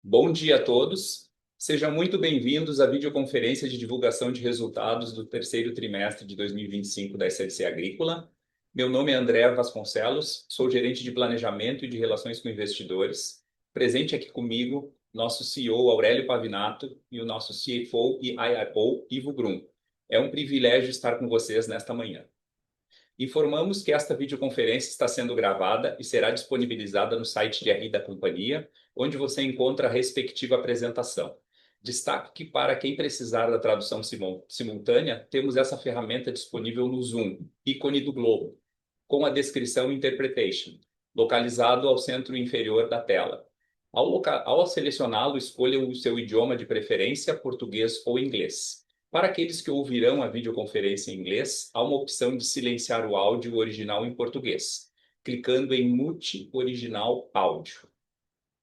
Bom dia a todos. Sejam muito bem-vindos à videoconferência de divulgação de resultados do terceiro trimestre de 2025 da SLC Agrícola. Meu nome é André Vasconcelos, sou gerente de planejamento e de relações com investidores. Presente aqui comigo, nosso CEO Aurélio Pavinato e o nosso CFO e IIO Ivo Brum. É um privilégio estar com vocês nesta manhã. Informamos que esta videoconferência está sendo gravada e será disponibilizada no site de RI da companhia, onde você encontra a respectiva apresentação. Destaque que para quem precisar da tradução simultânea, temos essa ferramenta disponível no Zoom, ícone do globo, com a descrição Interpretation, localizado ao centro inferior da tela. Ao selecioná-lo, escolha o seu idioma de preferência, português ou inglês. Para aqueles que ouvirão a videoconferência em inglês, há uma opção de silenciar o áudio original em português, clicando em Mute Original Áudio.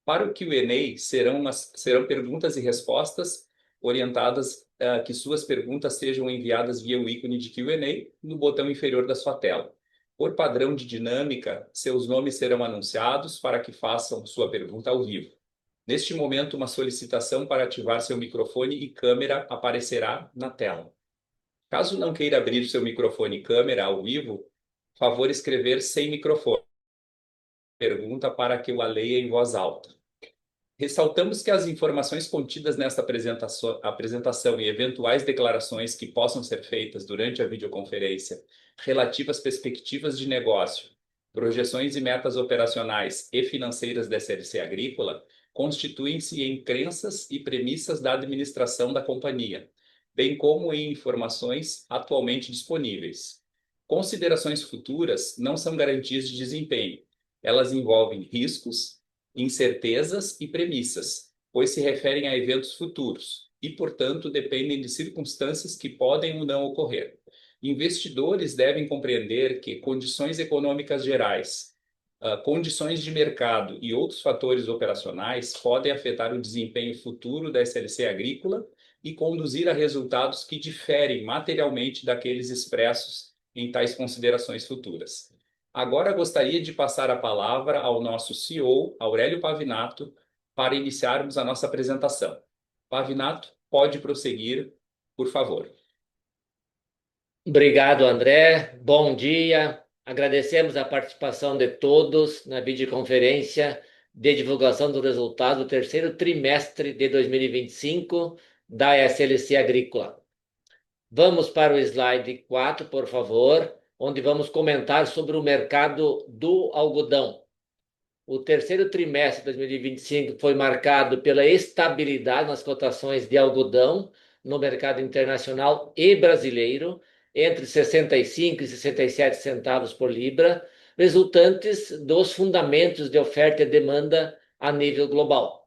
Para o Q&A, serão perguntas e respostas orientadas que suas perguntas sejam enviadas via o ícone de Q&A no botão inferior da sua tela. Por padrão de dinâmica, seus nomes serão anunciados para que façam sua pergunta ao vivo. Neste momento, uma solicitação para ativar seu microfone e câmera aparecerá na tela. Caso não queira abrir seu microfone e câmera ao vivo, favor escrever sem microfone. Pergunta para que eu a leia em voz alta. Ressaltamos que as informações contidas nesta apresentação e eventuais declarações que possam ser feitas durante a videoconferência relativas às perspectivas de negócio, projeções e metas operacionais e financeiras da SLC Agrícola constituem-se em crenças e premissas da administração da companhia, bem como em informações atualmente disponíveis. Considerações futuras não são garantias de desempenho. Elas envolvem riscos, incertezas e premissas, pois se referem a eventos futuros e, portanto, dependem de circunstâncias que podem ou não ocorrer. Investidores devem compreender que condições econômicas gerais, condições de mercado e outros fatores operacionais podem afetar o desempenho futuro da SLC Agrícola e conduzir a resultados que diferem materialmente daqueles expressos em tais considerações futuras. Agora gostaria de passar a palavra ao nosso CEO, Aurélio Pavinato, para iniciarmos a nossa apresentação. Pavinato, pode prosseguir, por favor. Obrigado, André. Bom dia. Agradecemos a participação de todos na videoconferência de divulgação do resultado do terceiro trimestre de 2025 da SLC Agrícola. Vamos para o slide 4, por favor, onde vamos comentar sobre o mercado do algodão. O terceiro trimestre de 2025 foi marcado pela estabilidade nas cotações de algodão no mercado internacional e brasileiro, entre 65 e 67 centavos por libra, resultantes dos fundamentos de oferta e demanda a nível global.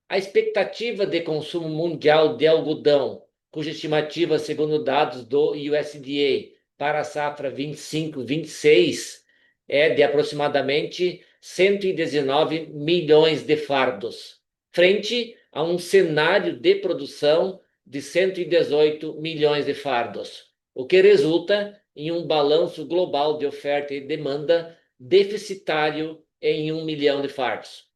A expectativa de consumo mundial de algodão, cuja estimativa, segundo dados do USDA, para a safra 25-26 é de aproximadamente 119 milhões de fardos, frente a um cenário de produção de 118 milhões de fardos, o que resulta em um balanço global de oferta e demanda deficitário em 1 milhão de fardos.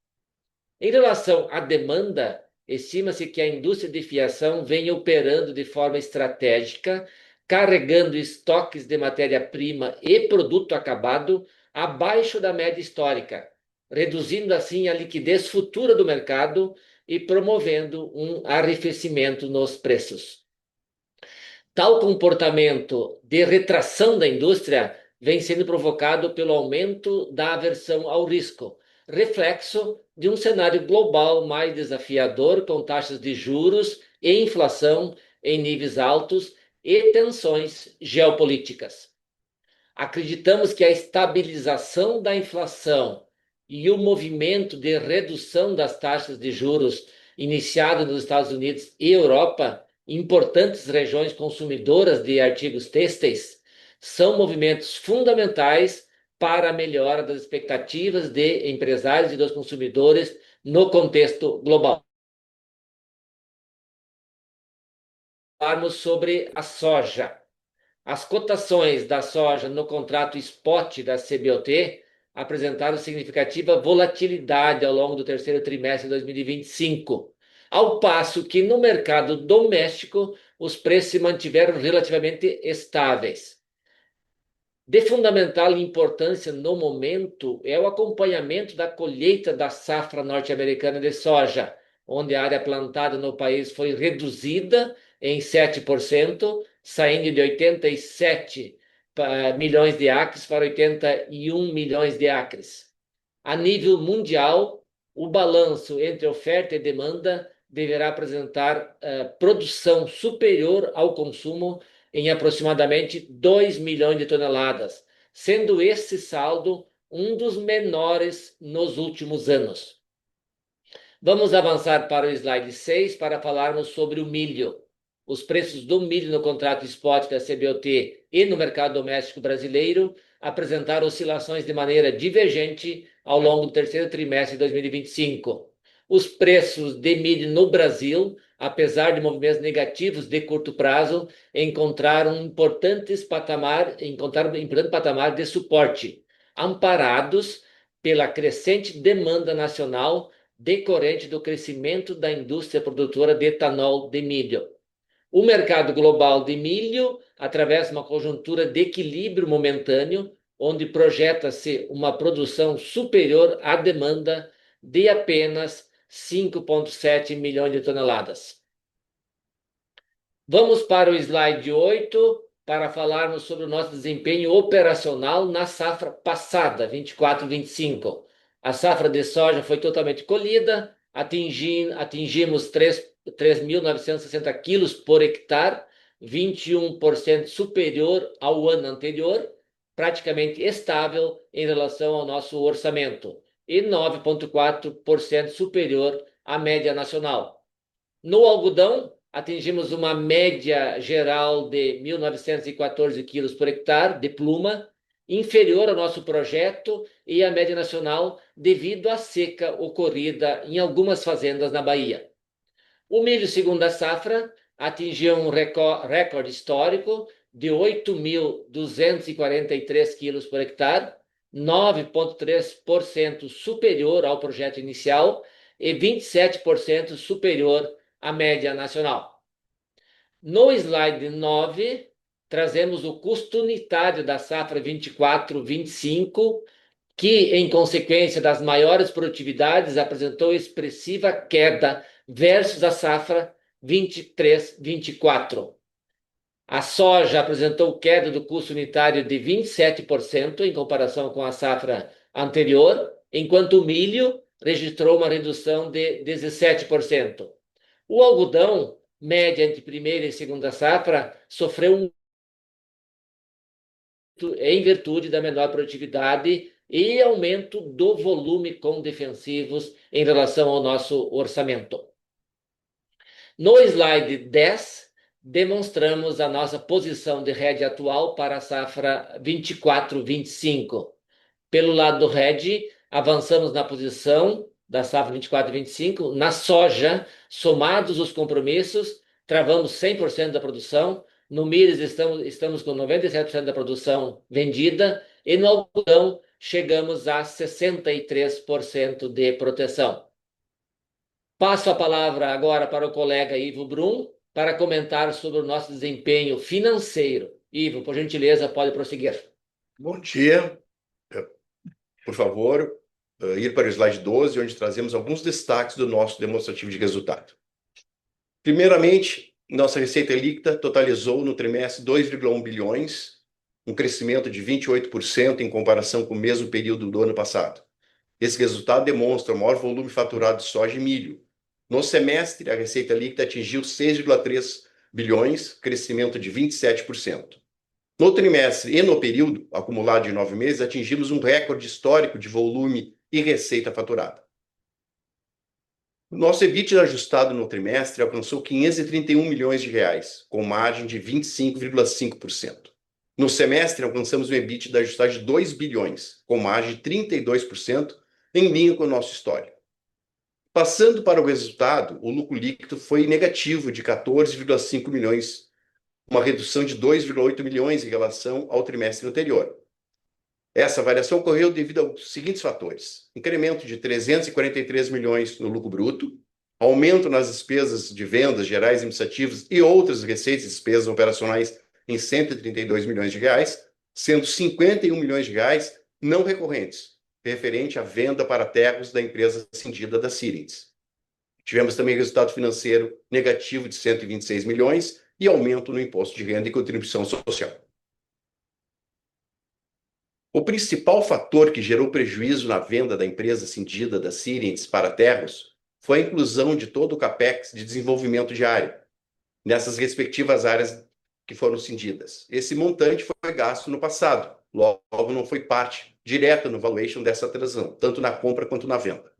Em relação à demanda, estima-se que a indústria de fiação vem operando de forma estratégica, carregando estoques de matéria-prima e produto acabado abaixo da média histórica, reduzindo assim a liquidez futura do mercado e promovendo um arrefecimento nos preços. Tal comportamento de retração da indústria vem sendo provocado pelo aumento da aversão ao risco, reflexo de um cenário global mais desafiador, com taxas de juros e inflação em níveis altos e tensões geopolíticas. Acreditamos que a estabilização da inflação e o movimento de redução das taxas de juros iniciado nos Estados Unidos e Europa, importantes regiões consumidoras de artigos têxteis, são movimentos fundamentais para a melhora das expectativas de empresários e dos consumidores no contexto global. Falarmos sobre a soja. As cotações da soja no contrato spot da CBOT apresentaram significativa volatilidade ao longo do terceiro trimestre de 2025, ao passo que no mercado doméstico os preços se mantiveram relativamente estáveis. De fundamental importância no momento é o acompanhamento da colheita da safra norte-americana de soja, onde a área plantada no país foi reduzida em 7%, saindo de 87 milhões de acres para 81 milhões de acres. A nível mundial, o balanço entre oferta e demanda deverá apresentar produção superior ao consumo em aproximadamente 2 milhões de toneladas, sendo esse saldo um dos menores nos últimos anos. Vamos avançar para o slide 6 para falarmos sobre o milho. Os preços do milho no contrato spot da CBOT e no mercado doméstico brasileiro apresentaram oscilações de maneira divergente ao longo do terceiro trimestre de 2025. Os preços de milho no Brasil, apesar de movimentos negativos de curto prazo, encontraram um importante patamar de suporte, amparados pela crescente demanda nacional decorrente do crescimento da indústria produtora de etanol de milho. O mercado global de milho atravessa uma conjuntura de equilíbrio momentâneo, onde projeta-se uma produção superior à demanda de apenas 5,7 milhões de toneladas. Vamos para o slide 8 para falarmos sobre o nosso desempenho operacional na safra passada, 24-25. A safra de soja foi totalmente colhida, atingimos 3.960 quilos por hectare, 21% superior ao ano anterior, praticamente estável em relação ao nosso orçamento, e 9,4% superior à média nacional. No algodão, atingimos uma média geral de 1.914 quilos por hectare de pluma, inferior ao nosso projeto e à média nacional devido à seca ocorrida em algumas fazendas na Bahia. O milho segunda safra atingiu um recorde histórico de 8.243 quilos por hectare, 9,3% superior ao projeto inicial e 27% superior à média nacional. No slide 9, trazemos o custo unitário da safra 24-25, que, em consequência das maiores produtividades, apresentou expressiva queda versus a safra 23-24. A soja apresentou queda do custo unitário de 27% em comparação com a safra anterior, enquanto o milho registrou uma redução de 17%. O algodão, média entre primeira e segunda safra, sofreu em virtude da menor produtividade e aumento do volume com defensivos em relação ao nosso orçamento. No slide 10, demonstramos a nossa posição de hedge atual para a safra 24-25. Pelo lado do hedge, avançamos na posição da safra 24-25. Na soja, somados os compromissos, travamos 100% da produção. No milho, estamos com 97% da produção vendida. E no algodão, chegamos a 63% de proteção. Passo a palavra agora para o colega Ivo Brum para comentar sobre o nosso desempenho financeiro. Ivo, por gentileza, pode prosseguir. Bom dia. Por favor, ir para o slide 12, onde trazemos alguns destaques do nosso demonstrativo de resultado. Primeiramente, nossa receita líquida totalizou no trimestre 2,1 bilhões, um crescimento de 28% em comparação com o mesmo período do ano passado. Esse resultado demonstra o maior volume faturado de soja e milho. No semestre, a receita líquida atingiu 6,3 bilhões, crescimento de 27%. No trimestre e no período acumulado de 9 meses, atingimos um recorde histórico de volume e receita faturada. O nosso EBITDA ajustado no trimestre alcançou 531 milhões de reais, com margem de 25,5%. No semestre, alcançamos um EBITDA ajustado de 2 bilhões, com margem de 32%, em linha com o nosso histórico. Passando para o resultado, o lucro líquido foi negativo de 14,5 milhões, uma redução de 2,8 milhões em relação ao trimestre anterior. Essa variação ocorreu devido aos seguintes fatores: incremento de 343 milhões no lucro bruto, aumento nas despesas de vendas gerais e administrativas e outras receitas e despesas operacionais em 132 milhões de reais, sendo 51 milhões de reais não recorrentes, referente à venda para terras da empresa cindida da Sirens. Tivemos também resultado financeiro negativo de 126 milhões e aumento no imposto de renda e contribuição social. O principal fator que gerou prejuízo na venda da empresa cindida da Sirens para Terros foi a inclusão de todo o CAPEX de desenvolvimento de área, nessas respectivas áreas que foram cindidas. Esse montante foi gasto no passado, logo não foi parte direta no valuation dessa transação, tanto na compra quanto na venda.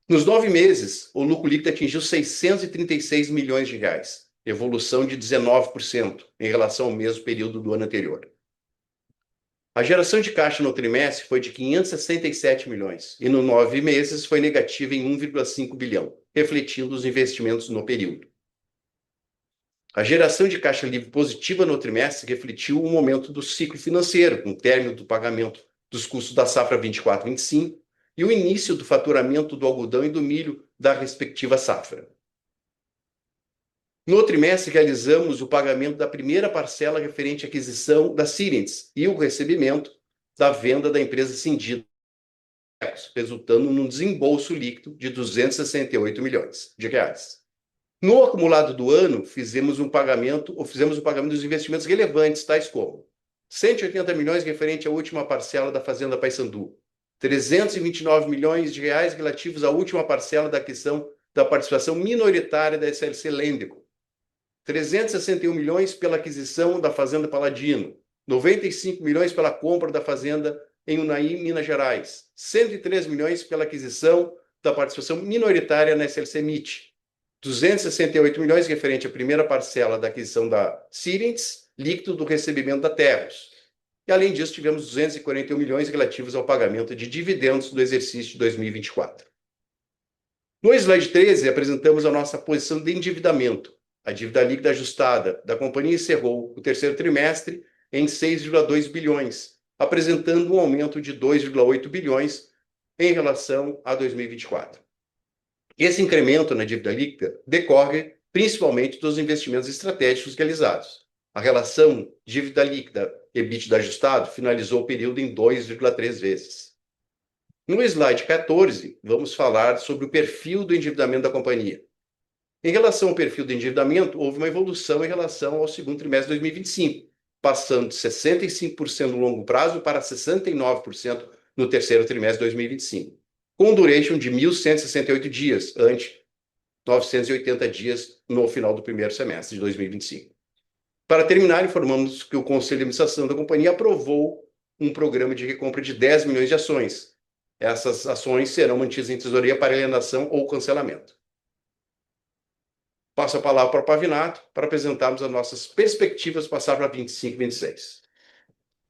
Nos 9 meses, o lucro líquido atingiu 636 milhões de reais, evolução de 19% em relação ao mesmo período do ano anterior. A geração de caixa no trimestre foi de 567 milhões e nos 9 meses foi negativa em 1,5 bilhão, refletindo os investimentos no período. A geração de caixa livre positiva no trimestre refletiu o momento do ciclo financeiro, com o término do pagamento dos custos da safra 24/25 e o início do faturamento do algodão e do milho da respectiva safra. No trimestre, realizamos o pagamento da primeira parcela referente à aquisição da Sirens e o recebimento da venda da empresa cindida, resultando num desembolso líquido de 268 milhões de reais. No acumulado do ano, fizemos o pagamento dos investimentos relevantes, tais como 180 milhões referente à última parcela da Fazenda Paysandu, 329 milhões de reais relativos à última parcela da aquisição da participação minoritária da SLC Lendico, 361 milhões pela aquisição da Fazenda Paladino, 95 milhões pela compra da fazenda em Unai, Minas Gerais, 103 milhões pela aquisição da participação minoritária na SLC MIT, 268 milhões referente à primeira parcela da aquisição da Sirens, líquido do recebimento da Terros. E, além disso, tivemos 241 milhões relativos ao pagamento de dividendos do exercício de 2024. No slide 13, apresentamos a nossa posição de endividamento. A dívida líquida ajustada da companhia encerrou o terceiro trimestre em 6,2 bilhões, apresentando um aumento de 2,8 bilhões em relação a 2024. Esse incremento na dívida líquida decorre principalmente dos investimentos estratégicos realizados. A relação dívida líquida EBITDA ajustado finalizou o período em 2,3 vezes. No slide 14, vamos falar sobre o perfil do endividamento da companhia. Em relação ao perfil de endividamento, houve uma evolução em relação ao segundo trimestre de 2025, passando de 65% no longo prazo para 69% no terceiro trimestre de 2025, com um duration de 1.168 dias, ante 980 dias no final do primeiro semestre de 2025. Para terminar, informamos que o Conselho de Administração da companhia aprovou um programa de recompra de 10 milhões de ações. Essas ações serão mantidas em tesouraria para alienação ou cancelamento. Passo a palavra para o Pavinato para apresentarmos as nossas perspectivas para a safra 25 e 26.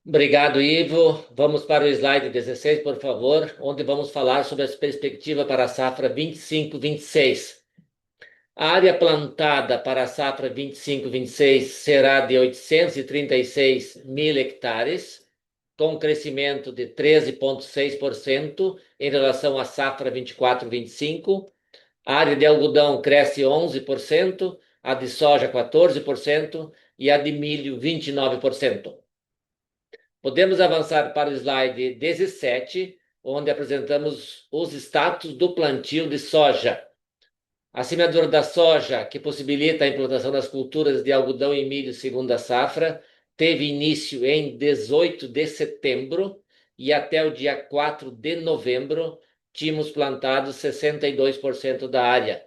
Obrigado, Ivo. Vamos para o slide 16, por favor, onde vamos falar sobre as perspectivas para a safra 25/26. A área plantada para a safra 25/26 será de 836 mil hectares, com crescimento de 13,6% em relação à safra 24/25. A área de algodão cresce 11%, a de soja 14% e a de milho 29%. Podemos avançar para o slide 17, onde apresentamos os status do plantio de soja. A semeadura da soja, que possibilita a implantação das culturas de algodão e milho segunda safra, teve início em 18 de setembro e até o dia 4 de novembro tínhamos plantado 62% da área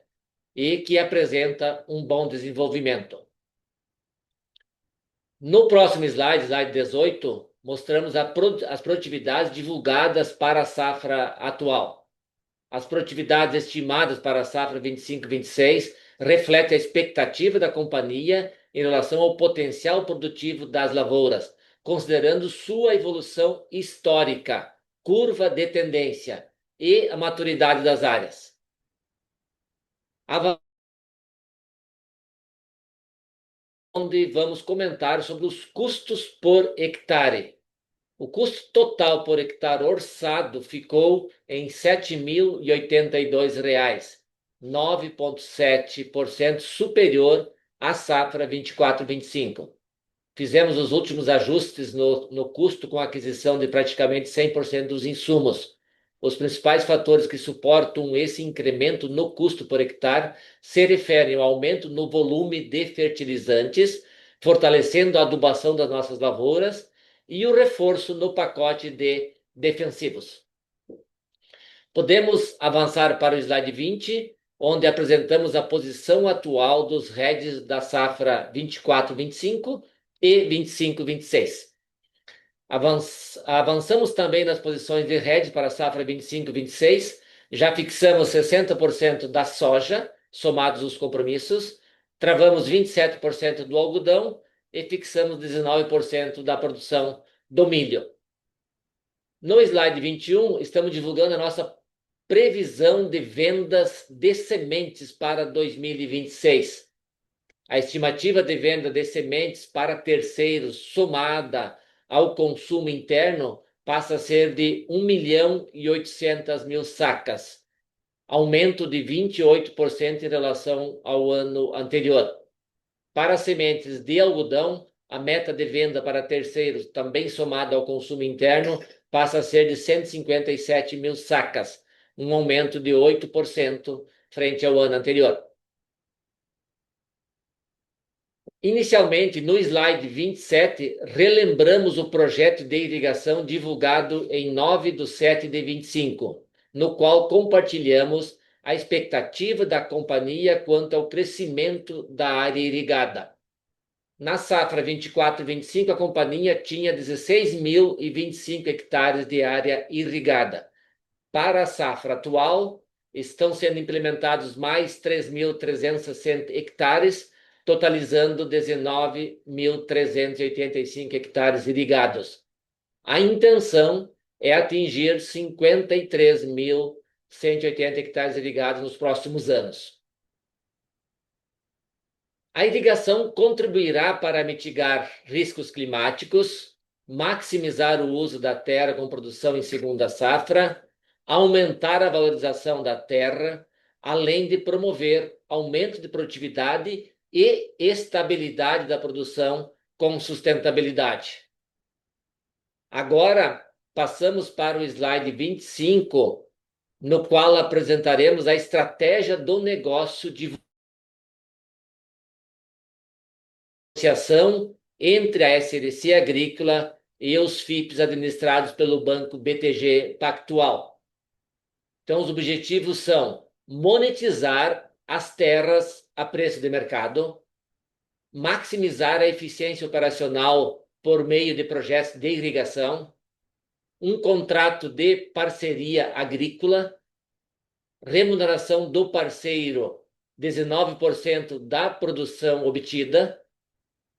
e que apresenta um bom desenvolvimento. No próximo slide, slide 18, mostramos as produtividades divulgadas para a safra atual. As produtividades estimadas para a safra 25/26 refletem a expectativa da companhia em relação ao potencial produtivo das lavouras, considerando sua evolução histórica, curva de tendência e a maturidade das áreas. Onde vamos comentar sobre os custos por hectare. O custo total por hectare orçado ficou em R$ 7.082, 9,7% superior à safra 24-25. Fizemos os últimos ajustes no custo com a aquisição de praticamente 100% dos insumos. Os principais fatores que suportam esse incremento no custo por hectare se referem ao aumento no volume de fertilizantes, fortalecendo a adubação das nossas lavouras, e o reforço no pacote de defensivos. Podemos avançar para o slide 20, onde apresentamos a posição atual dos hedges da safra 24-25 e 25-26. Avançamos também nas posições de hedge para a safra 25-26, já fixamos 60% da soja, somados os compromissos, travamos 27% do algodão e fixamos 19% da produção do milho. No slide 21, estamos divulgando a nossa previsão de vendas de sementes para 2026. A estimativa de venda de sementes para terceiros, somada ao consumo interno, passa a ser de 1.800.000 sacas, aumento de 28% em relação ao ano anterior. Para sementes de algodão, a meta de venda para terceiros, também somada ao consumo interno, passa a ser de 157.000 sacas, um aumento de 8% frente ao ano anterior. Inicialmente, no slide 27, relembramos o projeto de irrigação divulgado em 9/7/25, no qual compartilhamos a expectativa da companhia quanto ao crescimento da área irrigada. Na safra 24-25, a companhia tinha 16.025 hectares de área irrigada. Para a safra atual, estão sendo implementados mais 3.360 hectares, totalizando 19.385 hectares irrigados. A intenção é atingir 53.180 hectares irrigados nos próximos anos. A irrigação contribuirá para mitigar riscos climáticos, maximizar o uso da terra com produção em segunda safra, aumentar a valorização da terra, além de promover aumento de produtividade e estabilidade da produção com sustentabilidade. Agora, passamos para o slide 25, no qual apresentaremos a estratégia do negócio de negociação entre a SLC Agrícola e os FIPs administrados pelo Banco BTG Pactual. Então, os objetivos são monetizar as terras a preço de mercado, maximizar a eficiência operacional por meio de projetos de irrigação, um contrato de parceria agrícola, remuneração do parceiro 19% da produção obtida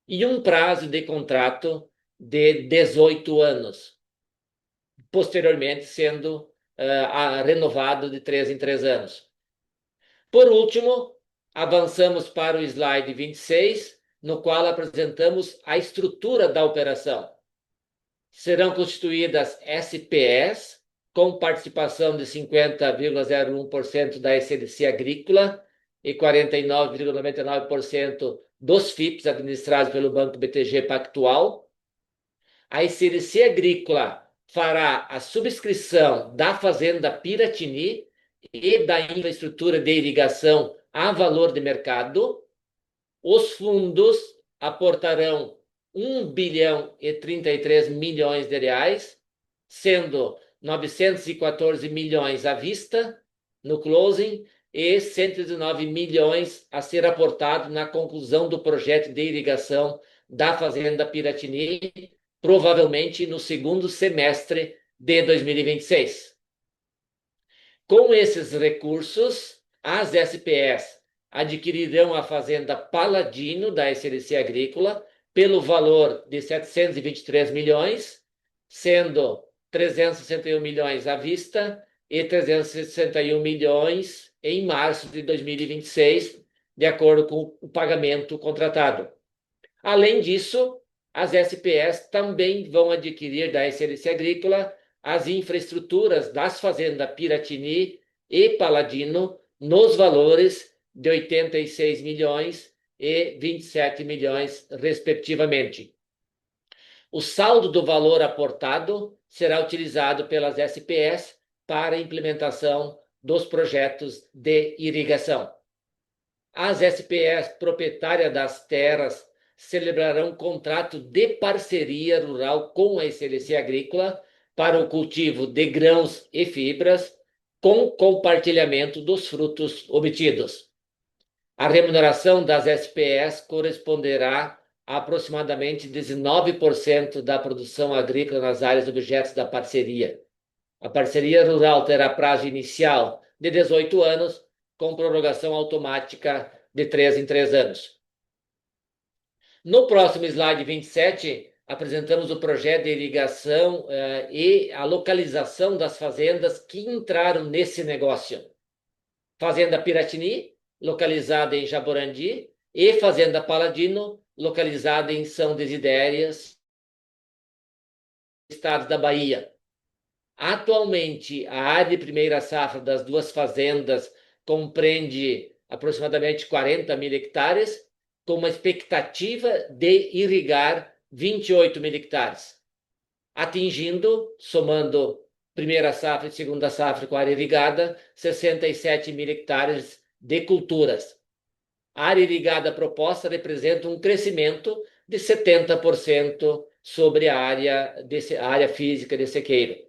e um prazo de contrato de 18 anos, posteriormente sendo renovado de 3 em 3 anos. Por último, avançamos para o slide 26, no qual apresentamos a estrutura da operação. Serão constituídas SPS, com participação de 50,01% da SLC Agrícola e 49,99% dos FIPs administrados pelo Banco BTG Pactual. A SLC Agrícola fará a subscrição da Fazenda Piratini e da infraestrutura de irrigação a valor de mercado. Os fundos aportarão 1.033 bilhões, sendo 914 milhões à vista no closing e 119 milhões a ser aportado na conclusão do projeto de irrigação da Fazenda Piratini, provavelmente no segundo semestre de 2026. Com esses recursos, as SPS adquirirão a Fazenda Paladino da SLC Agrícola pelo valor de 723 milhões, sendo 361 milhões à vista e 361 milhões em março de 2026, de acordo com o pagamento contratado. Além disso, as SPS também vão adquirir da SLC Agrícola as infraestruturas das fazendas Piratini e Paladino nos valores de 86 milhões e 27 milhões, respectivamente. O saldo do valor aportado será utilizado pelas SPS para a implementação dos projetos de irrigação. As SPS proprietárias das terras celebrarão um contrato de parceria rural com a SLC Agrícola para o cultivo de grãos e fibras, com compartilhamento dos frutos obtidos. A remuneração das SPS corresponderá a aproximadamente 19% da produção agrícola nas áreas objetos da parceria. A parceria rural terá prazo inicial de 18 anos, com prorrogação automática de 3 em 3 anos. No próximo slide 27, apresentamos o projeto de irrigação e a localização das fazendas que entraram nesse negócio. Fazenda Piratini, localizada em Jaborandi, e Fazenda Paladino, localizada em São Desidérias, estado da Bahia. Atualmente, a área de primeira safra das duas fazendas compreende aproximadamente 40 mil hectares, com uma expectativa de irrigar 28 mil hectares, atingindo, somando primeira safra e segunda safra com a área irrigada, 67 mil hectares de culturas. A área irrigada proposta representa um crescimento de 70% sobre a área física de sequeiro.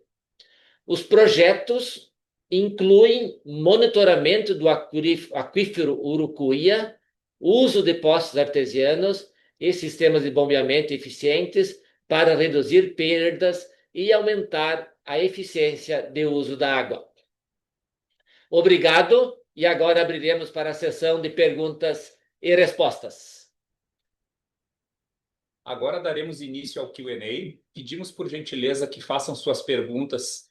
Os projetos incluem monitoramento do aquífero Urucuía, uso de poços artesianos e sistemas de bombeamento eficientes para reduzir perdas e aumentar a eficiência de uso da água. Obrigado, e agora abriremos para a sessão de perguntas e respostas. Agora daremos início ao Q&A. Pedimos por gentileza que façam suas perguntas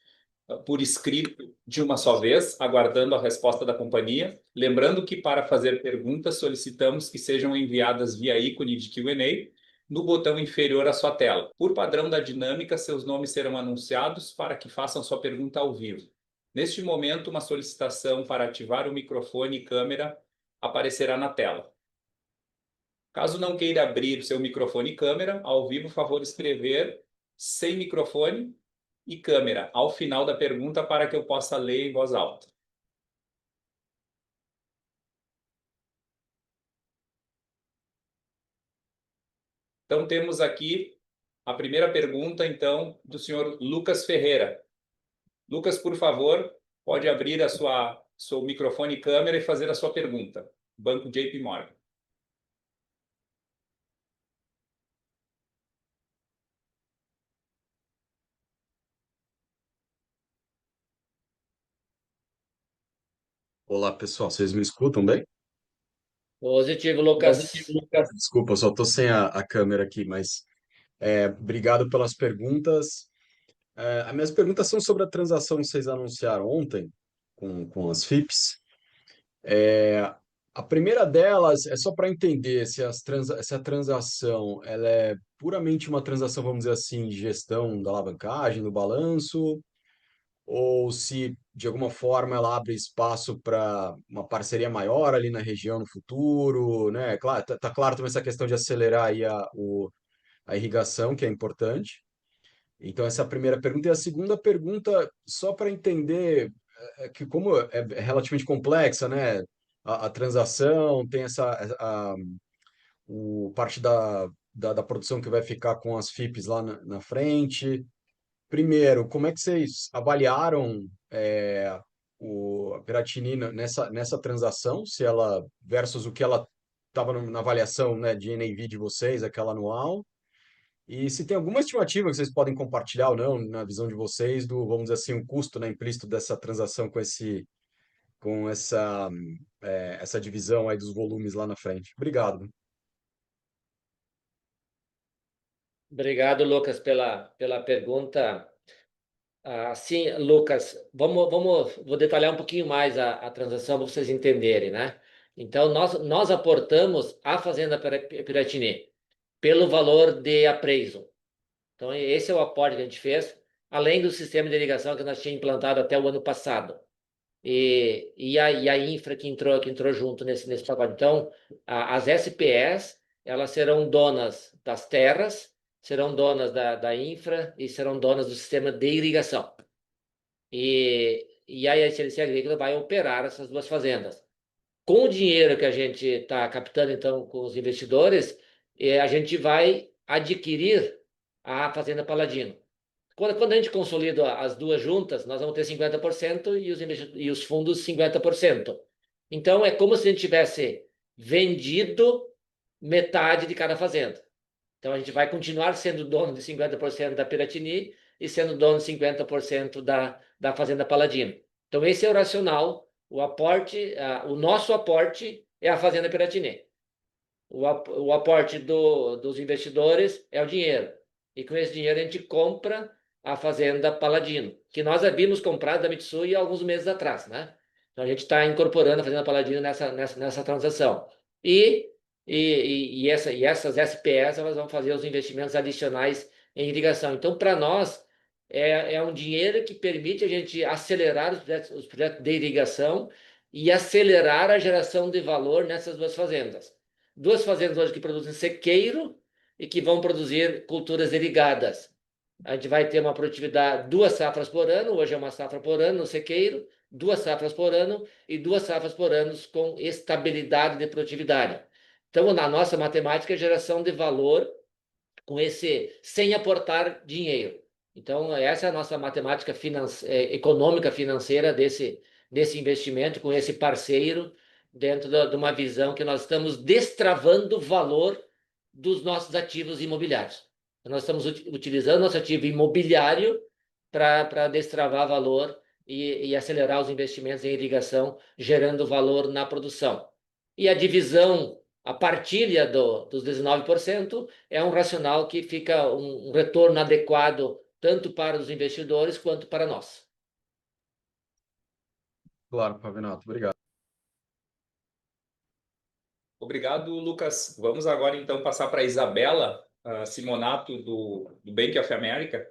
por escrito de uma só vez, aguardando a resposta da companhia. Lembrando que para fazer perguntas solicitamos que sejam enviadas via ícone de Q&A no botão inferior à sua tela. Por padrão da dinâmica, seus nomes serão anunciados para que façam sua pergunta ao vivo. Neste momento, uma solicitação para ativar o microfone e câmera aparecerá na tela. Caso não queira abrir seu microfone e câmera, ao vivo, favor escrever sem microfone e câmera ao final da pergunta para que eu possa ler em voz alta. Então, temos aqui a primeira pergunta, então, do senhor Lucas Ferreira. Lucas, por favor, pode abrir seu microfone e câmera e fazer a sua pergunta. Banco JP Morgan. Olá, pessoal. Vocês me escutam bem? Positivo, Lucas. Desculpa, eu só estou sem a câmera aqui, mas obrigado pelas perguntas. As minhas perguntas são sobre a transação que vocês anunciaram ontem com as FIPs. A primeira delas é só para entender se a transação ela é puramente uma transação, vamos dizer assim, de gestão da alavancagem, do balanço, ou se de alguma forma ela abre espaço para uma parceria maior ali na região no futuro, né? Claro, tá claro também essa questão de acelerar aí a irrigação, que é importante. Então, essa é a primeira pergunta. E a segunda pergunta, só para entender que como é relativamente complexa, né? A transação tem parte da produção que vai ficar com as FIPs lá na frente. Primeiro, como é que vocês avaliaram a Piratini nessa transação, se ela versus o que ela estava na avaliação, né, de NAV de vocês, aquela anual, e se tem alguma estimativa que vocês podem compartilhar ou não, na visão de vocês, vamos dizer assim, o custo, né, implícito dessa transação com essa divisão aí dos volumes lá na frente. Obrigado. Obrigado, Lucas, pela pergunta. Sim, Lucas, vou detalhar um pouquinho mais a transação para vocês entenderem, né? Então, nós aportamos a Fazenda Piratini. pelo valor de appraisal. Então, esse é o aporte que a gente fez, além do sistema de irrigação que nós tínhamos implantado até o ano passado. E a infra que entrou junto nesse pacote. Então, as SPS, elas serão donas das terras, serão donas da infra e serão donas do sistema de irrigação. E aí a SLC Agrícola vai operar essas duas fazendas. Com o dinheiro que a gente está captando, então, com os investidores, a gente vai adquirir a Fazenda Paladino. Quando a gente consolida as duas juntas, nós vamos ter 50% e os fundos 50%. Então, é como se a gente tivesse vendido metade de cada fazenda. Então, a gente vai continuar sendo dono de 50% da Piratini e sendo dono de 50% da Fazenda Paladino. Então, esse é o racional. O nosso aporte é a Fazenda Piratini. O aporte dos investidores é o dinheiro. E com esse dinheiro a gente compra a Fazenda Paladino, que nós havíamos comprado da Mitsui há alguns meses atrás, né? Então a gente está incorporando a Fazenda Paladino nessa transação. Essas SPS elas vão fazer os investimentos adicionais em irrigação. Então, para nós, é um dinheiro que permite a gente acelerar os projetos de irrigação e acelerar a geração de valor nessas duas fazendas. Duas fazendas hoje que produzem sequeiro e que vão produzir culturas irrigadas. A gente vai ter uma produtividade, 2 safras por ano, hoje é 1 safra por ano no sequeiro, 2 safras por ano e 2 safras por ano com estabilidade de produtividade. Então, na nossa matemática, é geração de valor sem aportar dinheiro. Então, essa é a nossa matemática econômica financeira desse investimento com esse parceiro dentro de uma visão que nós estamos destravando o valor dos nossos ativos imobiliários. Nós estamos utilizando nosso ativo imobiliário para destravar valor e acelerar os investimentos em irrigação, gerando valor na produção. E a divisão, a partilha dos 19% é um racional que fica um retorno adequado tanto para os investidores quanto para nós. Claro, Pavinato, obrigado. Obrigado, Lucas. Vamos agora, então, passar para a Isabela Simonato, do Bank of America.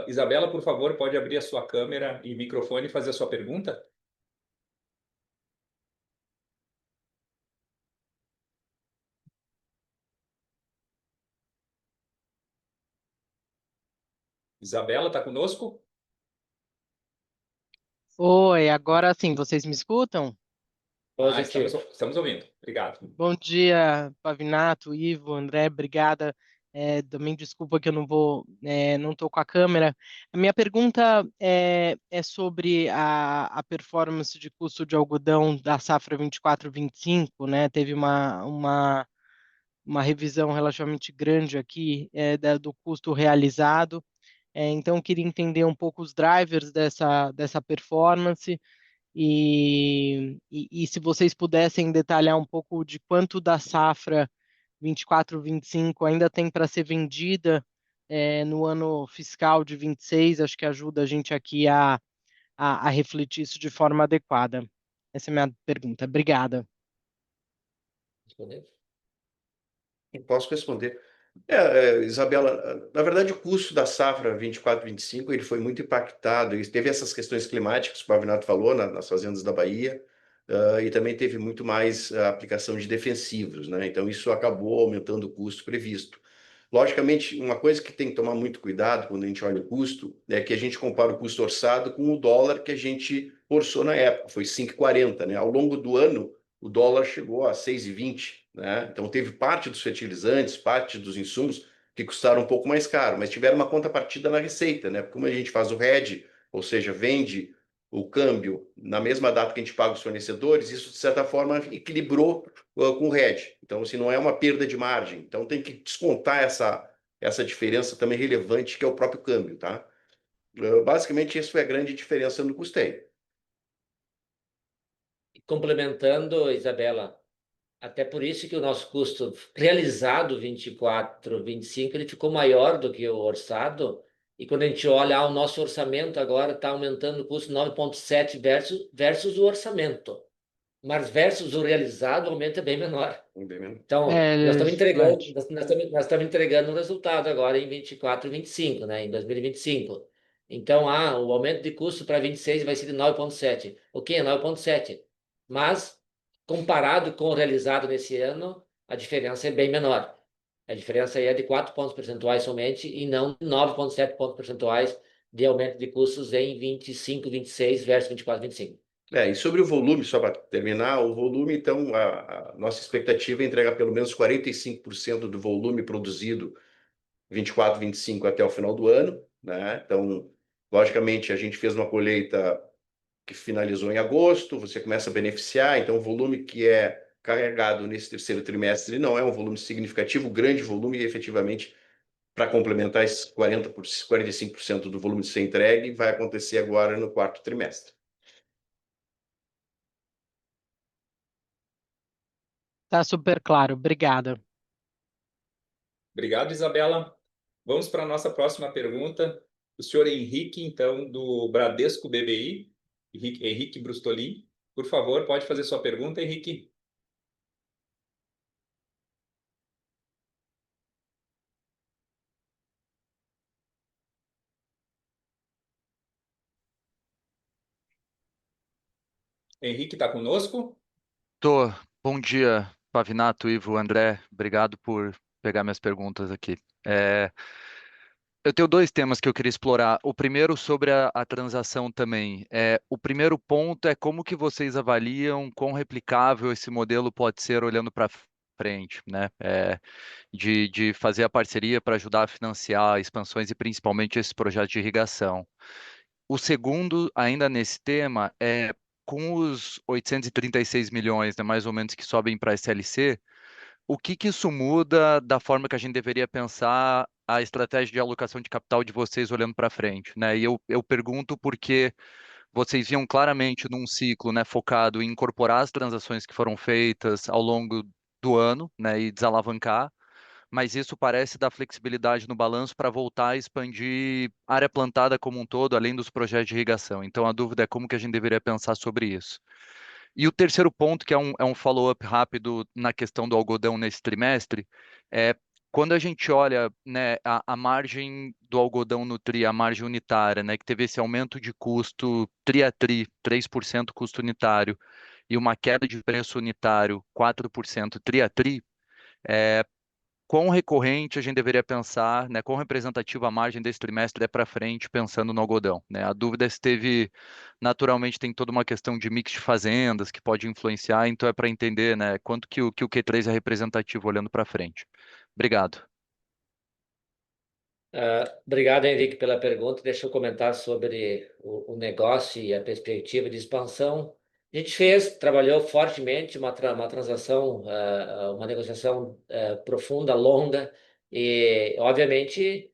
Isabela, por favor, pode abrir a sua câmera e microfone e fazer a sua pergunta? Isabela, está conosco? Oi, agora sim, vocês me escutam? Positivo. Estamos ouvindo. Obrigado. Bom dia, Pavinato, Ivo, André, obrigada. Também desculpa que eu não estou com a câmera. A minha pergunta é sobre a performance de custo de algodão da safra 24-25, né? Teve uma revisão relativamente grande aqui do custo realizado. Então, eu queria entender um pouco os drivers dessa performance. E se vocês pudessem detalhar um pouco de quanto da safra 24-25 ainda tem para ser vendida no ano fiscal de 26, acho que ajuda a gente aqui a refletir isso de forma adequada. Essa é a minha pergunta. Obrigada. Posso responder. Isabela, na verdade, o custo da safra 24-25 ele foi muito impactado. E teve essas questões climáticas que o Pavinato falou nas fazendas da Bahia, e também teve muito mais aplicação de defensivos, né? Então, isso acabou aumentando o custo previsto. Logicamente, uma coisa que tem que tomar muito cuidado quando a gente olha o custo é que a gente compara o custo orçado com o dólar que a gente orçou na época, foi 5,40, né? Ao longo do ano, o dólar chegou a 6,20, né? Então, teve parte dos fertilizantes, parte dos insumos que custaram um pouco mais caro, mas tiveram uma contrapartida na receita, né? Como a gente faz o hedge, ou seja, vende o câmbio na mesma data que a gente paga os fornecedores, isso, de certa forma, equilibrou com o hedge. Então, assim, não é uma perda de margem. Então, tem que descontar essa diferença também relevante que é o próprio câmbio, tá? Basicamente, isso é a grande diferença no custeio. Complementando, Isabela, até por isso que o nosso custo realizado 24-25 ele ficou maior do que o orçado. E quando a gente olha o nosso orçamento agora está aumentando o custo 9,7 versus o orçamento. mas versus o realizado, o aumento é bem menor. Bem menos. Então, nós estamos entregando, verdade. nós estamos entregando um resultado agora em 24 e 25, né, em 2025. Então, o aumento de custo para 26 vai ser de 9,7. Ok, é 9,7. Mas, comparado com o realizado nesse ano, a diferença é bem menor. A diferença aí é de 4 pontos percentuais somente e não 9,7 pontos percentuais de aumento de custos em 25, 26 versus 24, 25. E sobre o volume, só para terminar, o volume, então, a nossa expectativa é entregar pelo menos 45% do volume produzido 24, 25 até o final do ano, né? Então, logicamente, a gente fez uma colheita que finalizou em agosto, você começa a beneficiar, então o volume que é carregado nesse terceiro trimestre não é um volume significativo, grande volume, e efetivamente, para complementar esses 45% do volume de ser entregue, vai acontecer agora no quarto trimestre. Tá super claro. Obrigada. Obrigado, Isabela. Vamos para a nossa próxima pergunta. O senhor Henrique, então, do Bradesco BBI, Henrique Brustolin. Por favor, pode fazer sua pergunta, Henrique. Henrique está conosco? Tô. Bom dia, Pavinato, Ivo, André. Obrigado por pegar minhas perguntas aqui. Eu tenho dois temas que eu queria explorar. O primeiro sobre a transação também. O primeiro ponto é como que vocês avaliam quão replicável esse modelo pode ser olhando para frente, né? De fazer a parceria para ajudar a financiar expansões e principalmente esse projeto de irrigação. O segundo, ainda nesse tema, com os 836 milhões, né, mais ou menos, que sobem para a SLC, o que que isso muda da forma que a gente deveria pensar a estratégia de alocação de capital de vocês olhando para frente, né? E eu pergunto porque vocês viam claramente num ciclo, né, focado em incorporar as transações que foram feitas ao longo do ano, né, e desalavancar, mas isso parece dar flexibilidade no balanço para voltar a expandir a área plantada como um todo, além dos projetos de irrigação. Então, a dúvida é como que a gente deveria pensar sobre isso. E o terceiro ponto, que é um follow-up rápido na questão do algodão nesse trimestre, é quando a gente olha, né, a margem do algodão no TRI, a margem unitária, né, que teve esse aumento de custo TRI a TRI, 3% custo unitário, e uma queda de preço unitário, 4% TRI a TRI, quão recorrente a gente deveria pensar, né, quão representativa a margem desse trimestre é para frente, pensando no algodão, né? A dúvida é se teve, naturalmente, tem toda uma questão de mix de fazendas que pode influenciar, então é para entender, né, quanto que o Q3 é representativo olhando para frente. Obrigado. Obrigado, Henrique, pela pergunta. Deixa eu comentar sobre o negócio e a perspectiva de expansão. A gente trabalhou fortemente uma transação, uma negociação profunda, longa, e, obviamente,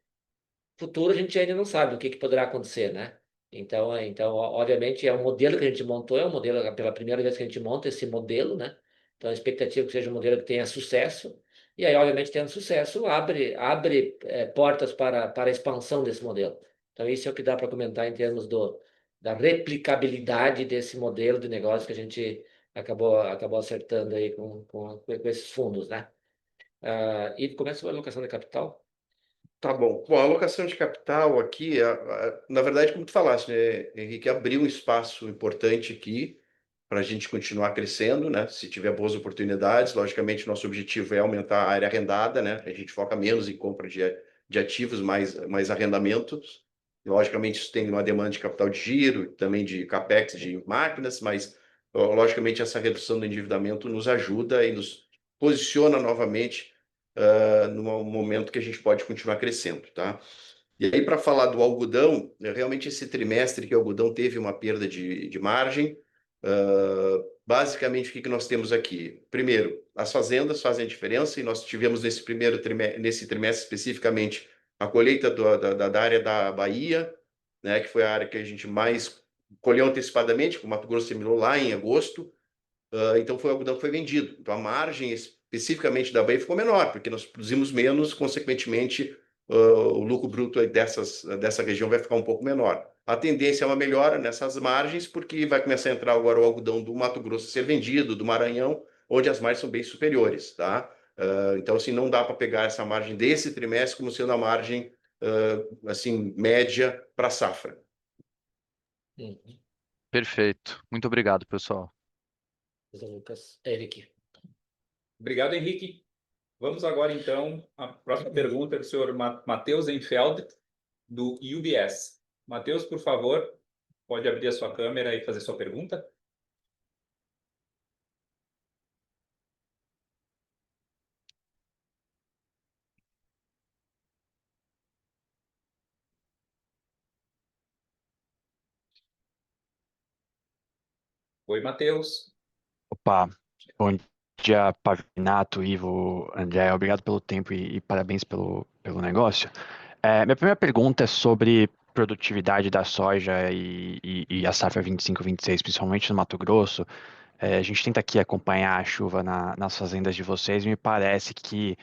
futuro a gente ainda não sabe o que poderá acontecer, né? Então, obviamente, é um modelo que a gente montou, é um modelo, pela primeira vez que a gente monta esse modelo, né? Então, a expectativa é que seja um modelo que tenha sucesso, e aí, obviamente, tendo sucesso, abre portas para a expansão desse modelo. Então, isso é o que dá para comentar em termos da replicabilidade desse modelo de negócio que a gente acabou acertando aí com esses fundos, né? E começa a alocação de capital. Tá bom. Bom, a alocação de capital aqui, na verdade, como tu falaste, né, Henrique, abriu um espaço importante aqui para a gente continuar crescendo, né? Se tiver boas oportunidades, logicamente, nosso objetivo é aumentar a área arrendada, né? A gente foca menos em compra de ativos, mais arrendamentos. Logicamente, isso tem uma demanda de capital de giro, também de capex de máquinas, mas, logicamente, essa redução do endividamento nos ajuda e nos posiciona novamente no momento que a gente pode continuar crescendo, tá? E aí, para falar do algodão, realmente esse trimestre que o algodão teve uma perda de margem. Basicamente, o que nós temos aqui? Primeiro, as fazendas fazem a diferença, e nós tivemos nesse trimestre especificamente a colheita da área da Bahia, né, que foi a área que a gente mais colheu antecipadamente, porque o Mato Grosso terminou lá em agosto. Então foi o algodão que foi vendido. Então a margem especificamente da Bahia ficou menor, porque nós produzimos menos, consequentemente o lucro bruto dessa região vai ficar um pouco menor. a tendência é uma melhora nessas margens, porque vai começar a entrar agora o algodão do Mato Grosso a ser vendido, do Maranhão, onde as margens são bem superiores, tá? Então, assim, não dá para pegar essa margem desse trimestre como sendo a margem, assim, média para a safra. Uhum. Perfeito. Muito obrigado, pessoal. Lucas, Eric. Obrigado, Henrique. Vamos agora, então, à próxima pergunta do senhor Matheus Enfeld, do UBS. Matheus, por favor, pode abrir a sua câmera e fazer sua pergunta? Oi, Matheus. Opa, bom dia, Pavinato, Ivo, André. Obrigado pelo tempo e parabéns pelo negócio. Minha primeira pergunta é sobre produtividade da soja e a safra 25-26, principalmente no Mato Grosso. A gente tenta aqui acompanhar a chuva nas fazendas de vocês e me parece que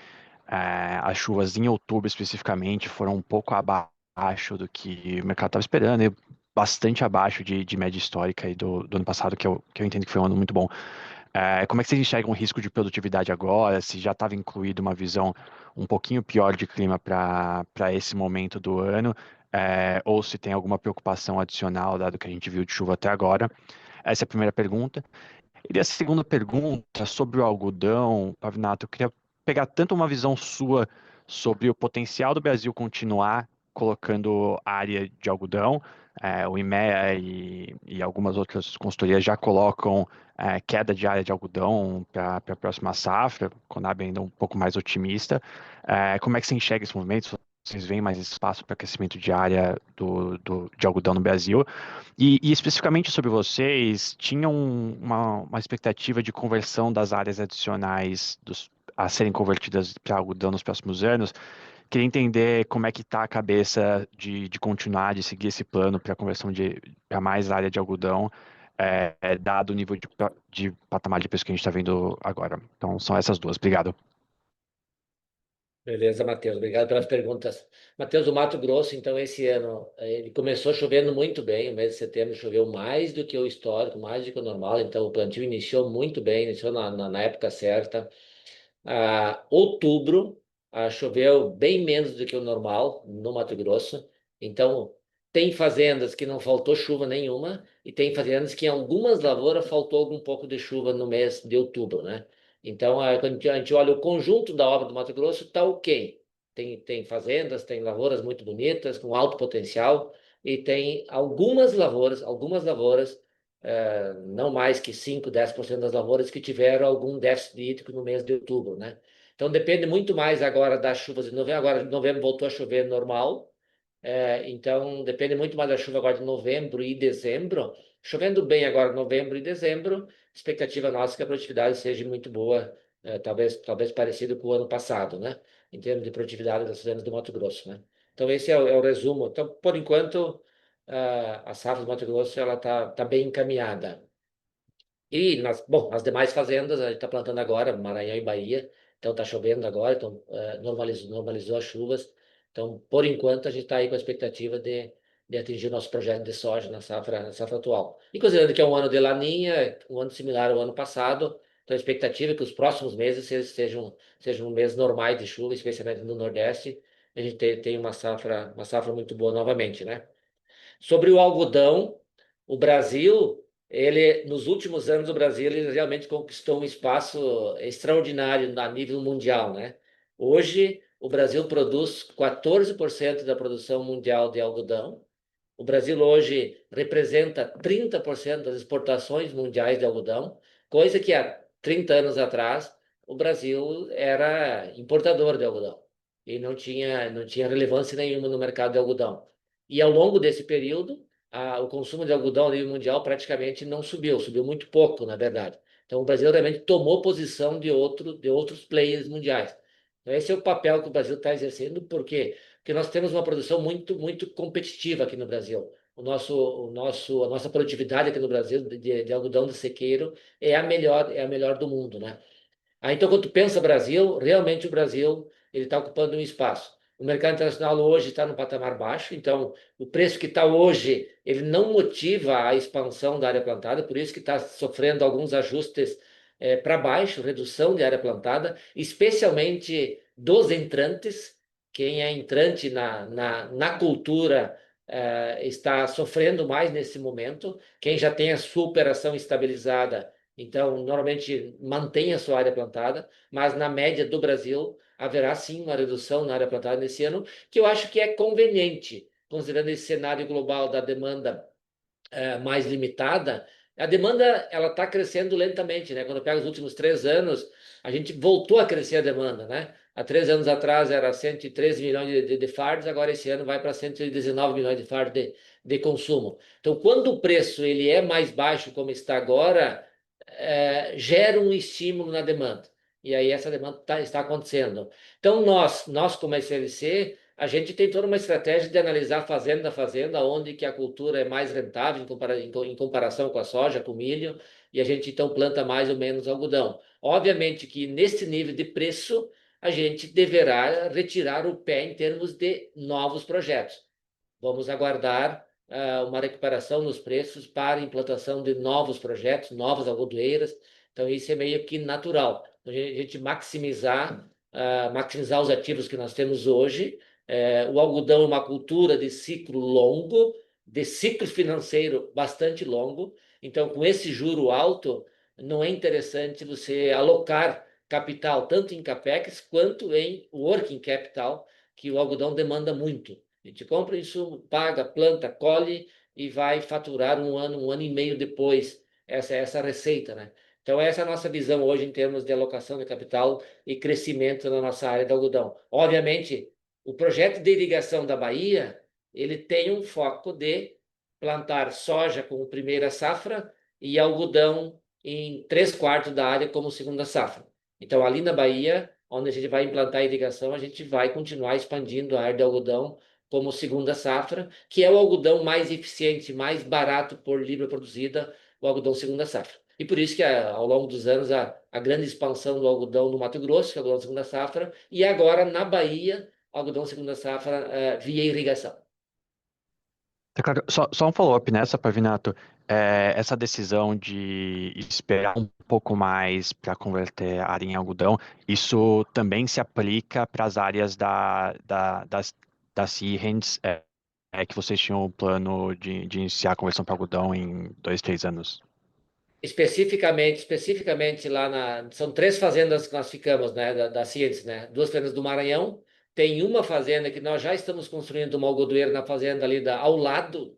as chuvas em outubro especificamente foram um pouco abaixo do que o mercado estava esperando e bastante abaixo de média histórica aí do ano passado, que eu entendo que foi um ano muito bom. Como é que vocês enxergam o risco de produtividade agora? Se já estava incluído uma visão um pouquinho pior de clima para esse momento do ano, ou se tem alguma preocupação adicional, dado que a gente viu de chuva até agora? Essa é a primeira pergunta. E a segunda pergunta sobre o algodão, Pavinato, eu queria pegar tanto uma visão sua sobre o potencial do Brasil continuar colocando área de algodão. O IMEA e algumas outras consultorias já colocam queda de área de algodão para a próxima safra, Conab ainda um pouco mais otimista. Como é que você enxerga esse movimento? Vocês veem mais espaço para crescimento de área de algodão no Brasil? E especificamente sobre vocês, tinham uma expectativa de conversão das áreas adicionais a serem convertidas para algodão nos próximos anos? Queria entender como é que está a cabeça de continuar, de seguir esse plano para a conversão para mais área de algodão, dado o nível de patamar de preço que a gente está vendo agora. Então, são essas duas. Obrigado. Beleza, Matheus. Obrigado pelas perguntas. Matheus, o Mato Grosso, então, esse ano, ele começou chovendo muito bem. O mês de setembro choveu mais do que o histórico, mais do que o normal. Então, o plantio iniciou muito bem, iniciou na época certa. Outubro, choveu bem menos do que o normal no Mato Grosso. Então, tem fazendas que não faltou chuva nenhuma e tem fazendas que em algumas lavouras faltou algum pouco de chuva no mês de outubro, né? Então, quando a gente olha o conjunto da obra do Mato Grosso, está ok. Tem fazendas, tem lavouras muito bonitas, com alto potencial, e tem algumas lavouras, não mais que 5, 10% das lavouras que tiveram algum déficit hídrico no mês de outubro, né? Então depende muito mais agora das chuvas de novembro. Agora, novembro voltou a chover normal, então depende muito mais da chuva agora de novembro e dezembro. Chovendo bem agora novembro e dezembro, expectativa nossa é que a produtividade seja muito boa, talvez parecido com o ano passado, né? Em termos de produtividade das fazendas do Mato Grosso, né? Então esse é o resumo. Então, por enquanto, a safra do Mato Grosso ela tá bem encaminhada. E nas demais fazendas, a gente está plantando agora, Maranhão e Bahia, então está chovendo agora, então normalizou as chuvas. Então, por enquanto, a gente está aí com a expectativa de atingir o nosso projeto de soja na safra atual. E considerando que é um ano de laninha, um ano similar ao ano passado, então a expectativa é que os próximos meses sejam meses normais de chuva, especialmente no Nordeste, a gente tem uma safra muito boa novamente, né? Sobre o algodão, o Brasil, nos últimos anos, o Brasil ele realmente conquistou um espaço extraordinário a nível mundial, né? Hoje, o Brasil produz 14% da produção mundial de algodão. O Brasil hoje representa 30% das exportações mundiais de algodão, coisa que há 30 anos atrás o Brasil era importador de algodão e não tinha relevância nenhuma no mercado de algodão. E ao longo desse período, o consumo de algodão a nível mundial praticamente não subiu muito pouco, na verdade. Então, o Brasil realmente tomou posição de outros players mundiais. Então, esse é o papel que o Brasil está exercendo, porque nós temos uma produção muito, muito competitiva aqui no Brasil. A nossa produtividade aqui no Brasil de algodão de sequeiro é a melhor do mundo, né? Então, quando tu pensa Brasil, realmente o Brasil ele está ocupando um espaço. O mercado internacional hoje está no patamar baixo, então o preço que está hoje, ele não motiva a expansão da área plantada, por isso que está sofrendo alguns ajustes para baixo, redução de área plantada, especialmente dos entrantes. Quem é entrante na cultura está sofrendo mais nesse momento. Quem já tem a sua operação estabilizada, então normalmente mantém a sua área plantada, mas na média do Brasil haverá sim uma redução na área plantada nesse ano, que eu acho que é conveniente, considerando esse cenário global da demanda mais limitada. A demanda ela está crescendo lentamente, né? Quando pega os últimos 3 anos, a gente voltou a crescer a demanda, né? Há 3 anos atrás era 113 milhões de fardos, agora esse ano vai para 119 milhões de fardos de consumo. Então, quando o preço ele é mais baixo, como está agora, gera um estímulo na demanda. E aí essa demanda está acontecendo. Então, nós como SLC, a gente tem toda uma estratégia de analisar fazenda a fazenda, onde que a cultura é mais rentável em comparação com a soja, com o milho, e a gente então planta mais ou menos algodão. Obviamente que nesse nível de preço, a gente deverá retirar o pé em termos de novos projetos. Vamos aguardar uma recuperação nos preços para a implantação de novos projetos, novas algodoeiras. Então, isso é meio que natural. A gente maximizar os ativos que nós temos hoje. O algodão é uma cultura de ciclo longo, de ciclo financeiro bastante longo. Então, com esse juro alto, não é interessante você alocar capital tanto em capex quanto em working capital, que o algodão demanda muito. A gente compra insumo, paga, planta, colhe e vai faturar um ano e meio depois essa receita, né? Então, essa é a nossa visão hoje em termos de alocação de capital e crescimento na nossa área de algodão. Obviamente, o projeto de irrigação da Bahia, ele tem um foco de plantar soja como primeira safra e algodão em 3/4 da área como segunda safra. Então, ali na Bahia, onde a gente vai implantar a irrigação, a gente vai continuar expandindo a área de algodão como segunda safra, que é o algodão mais eficiente, mais barato por libra produzida, o algodão segunda safra. E por isso que ao longo dos anos a grande expansão do algodão no Mato Grosso, que é o algodão segunda safra, e agora na Bahia, algodão segunda safra via irrigação. Tá claro. Só um follow-up nessa, Pavinato. Essa decisão de esperar um pouco mais para converter a área em algodão, isso também se aplica para as áreas da Seahens, que vocês tinham o plano de iniciar a conversão para algodão em 2, 3 anos. Especificamente lá são 3 fazendas que nós ficamos, né, da Cientes, né? 2 fazendas do Maranhão. Tem uma fazenda que nós já estamos construindo uma algodoeira na fazenda ali ao lado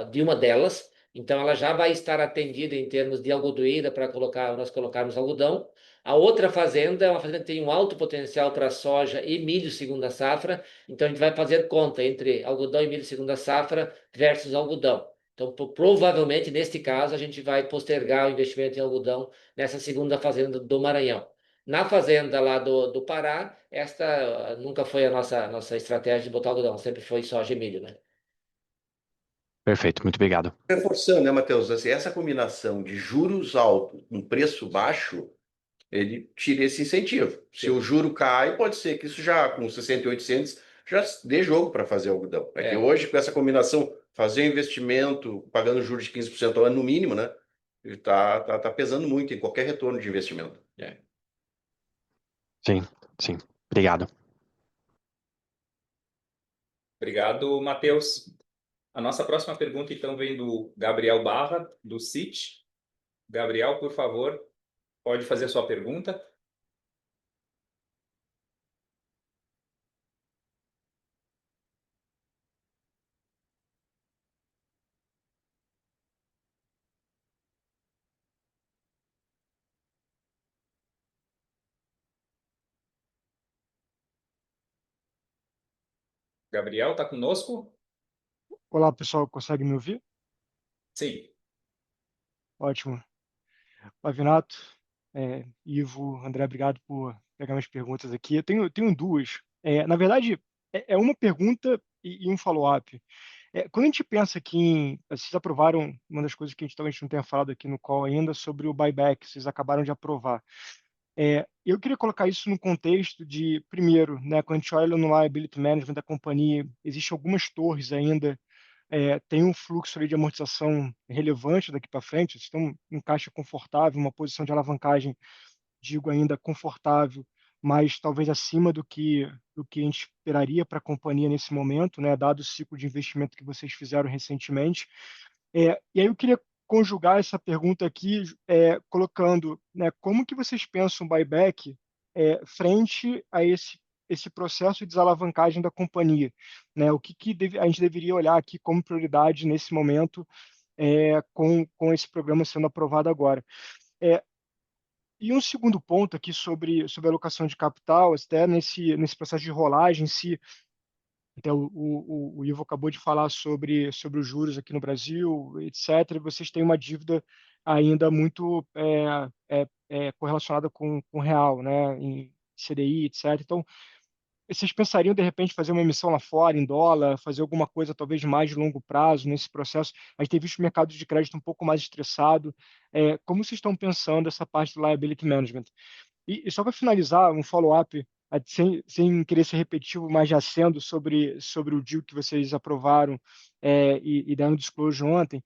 de uma delas. Então ela já vai estar atendida em termos de algodoeira para nós colocarmos algodão. A outra fazenda é uma fazenda que tem um alto potencial para soja e milho segunda safra. Então a gente vai fazer conta entre algodão e milho segunda safra versus algodão. Então, provavelmente, neste caso, a gente vai postergar o investimento em algodão nessa segunda fazenda do Maranhão. Na fazenda lá do Pará, esta nunca foi a nossa estratégia de botar algodão, sempre foi soja e milho, né? Perfeito, muito obrigado. Reforçando, né, Matheus? Assim, essa combinação de juros altos com preço baixo, ele tira esse incentivo. Se o juro cai, pode ser que isso já, com 68 já dê jogo para fazer algodão. É que hoje, com essa combinação, fazer investimento, pagando juros de 15% ao ano no mínimo, né? Ele tá pesando muito em qualquer retorno de investimento. Sim, sim. Obrigado. Obrigado, Matheus. A nossa próxima pergunta, então, vem do Gabriel Barra, do CIT. Gabriel, por favor, pode fazer a sua pergunta. Gabriel, está conosco? Olá, pessoal, consegue me ouvir? Sim. Ótimo. Pavinato, Ivo, André, obrigado por pegar minhas perguntas aqui. Eu tenho duas. Na verdade, é uma pergunta e um follow-up. Quando a gente pensa aqui vocês aprovaram uma das coisas que a gente talvez não tenha falado aqui no call ainda sobre o buyback, vocês acabaram de aprovar. Eu queria colocar isso no contexto de, primeiro, né, quando a gente olha no liability management da companhia, existem algumas torres ainda, tem um fluxo ali de amortização relevante daqui para frente, vocês estão em caixa confortável, uma posição de alavancagem, digo ainda confortável, mas talvez acima do que a gente esperaria para a companhia nesse momento, né, dado o ciclo de investimento que vocês fizeram recentemente. E aí eu queria conjugar essa pergunta aqui, colocando, né, como que vocês pensam o buyback frente a esse processo de desalavancagem da companhia, né? O que a gente deveria olhar aqui como prioridade nesse momento, com esse programa sendo aprovado agora? E um segundo ponto aqui sobre a alocação de capital, até nesse processo de rolagem, se então, o Ivo acabou de falar sobre os juros aqui no Brasil, etc. E vocês têm uma dívida ainda muito correlacionada com o real, né, em CDI, etc. Então, vocês pensariam, de repente, fazer uma emissão lá fora, em dólar, fazer alguma coisa talvez de mais de longo prazo nesse processo? A gente tem visto o mercado de crédito um pouco mais estressado. Como vocês estão pensando essa parte do liability management? E só para finalizar, um follow-up, sem querer ser repetitivo, mas já sendo sobre o deal que vocês aprovaram e deram disclosure ontem,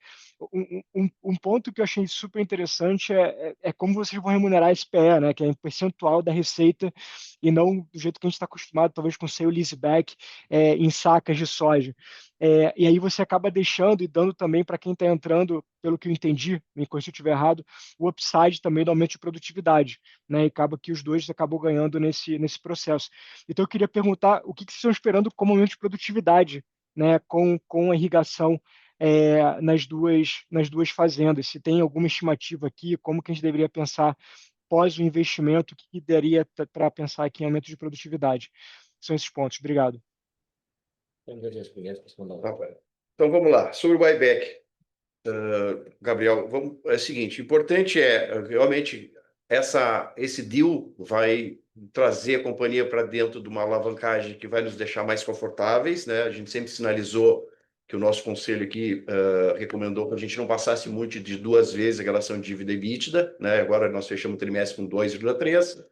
um ponto que eu achei super interessante é como vocês vão remunerar esse PE, né, que é em percentual da receita e não do jeito que a gente está acostumado, talvez com sale leaseback em sacas de soja. E aí você acaba deixando e dando também para quem está entrando, pelo que eu entendi, me corrija se eu estiver errado, o upside também do aumento de produtividade, né? E acaba que os dois acabam ganhando nesse processo. Então, eu queria perguntar o que vocês estão esperando como aumento de produtividade, né? Com a irrigação nas duas fazendas. Se tem alguma estimativa aqui, como que a gente deveria pensar pós o investimento, o que daria para pensar aqui em aumento de produtividade? São esses pontos. Obrigado. Então vamos lá. Sobre o buyback, Gabriel, é o seguinte: importante realmente esse deal vai trazer a companhia para dentro de uma alavancagem que vai nos deixar mais confortáveis, né? A gente sempre sinalizou que o nosso conselho aqui recomendou que a gente não passasse muito de 2 vezes a relação dívida EBITDA, né? Agora nós fechamos o trimestre com 2,3.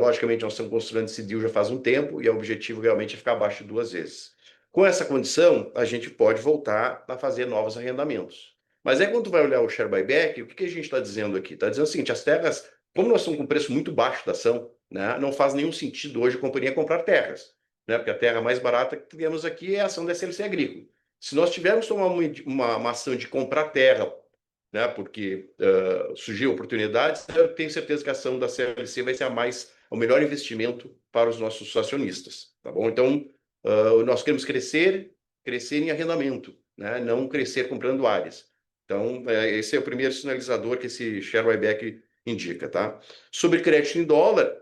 Logicamente, nós estamos construindo esse deal já faz um tempo e o objetivo realmente é ficar abaixo de 2 vezes. Com essa condição, a gente pode voltar a fazer novos arrendamentos. Mas aí, quando tu vai olhar o share buyback, o que a gente está dizendo aqui? Está dizendo o seguinte: as terras, como nós estamos com preço muito baixo da ação, né, não faz nenhum sentido hoje a companhia comprar terras, né, porque a terra mais barata que temos aqui é a ação da SLC Agrícola. Se nós tivermos tomar uma ação de comprar terra, né, porque surgiu oportunidades, eu tenho certeza que a ação da CLC vai ser o melhor investimento para os nossos acionistas, tá bom? Então, nós queremos crescer em arrendamento, né, não crescer comprando áreas. Então, esse é o primeiro sinalizador que esse share buyback indica, tá? Sobre crédito em dólar,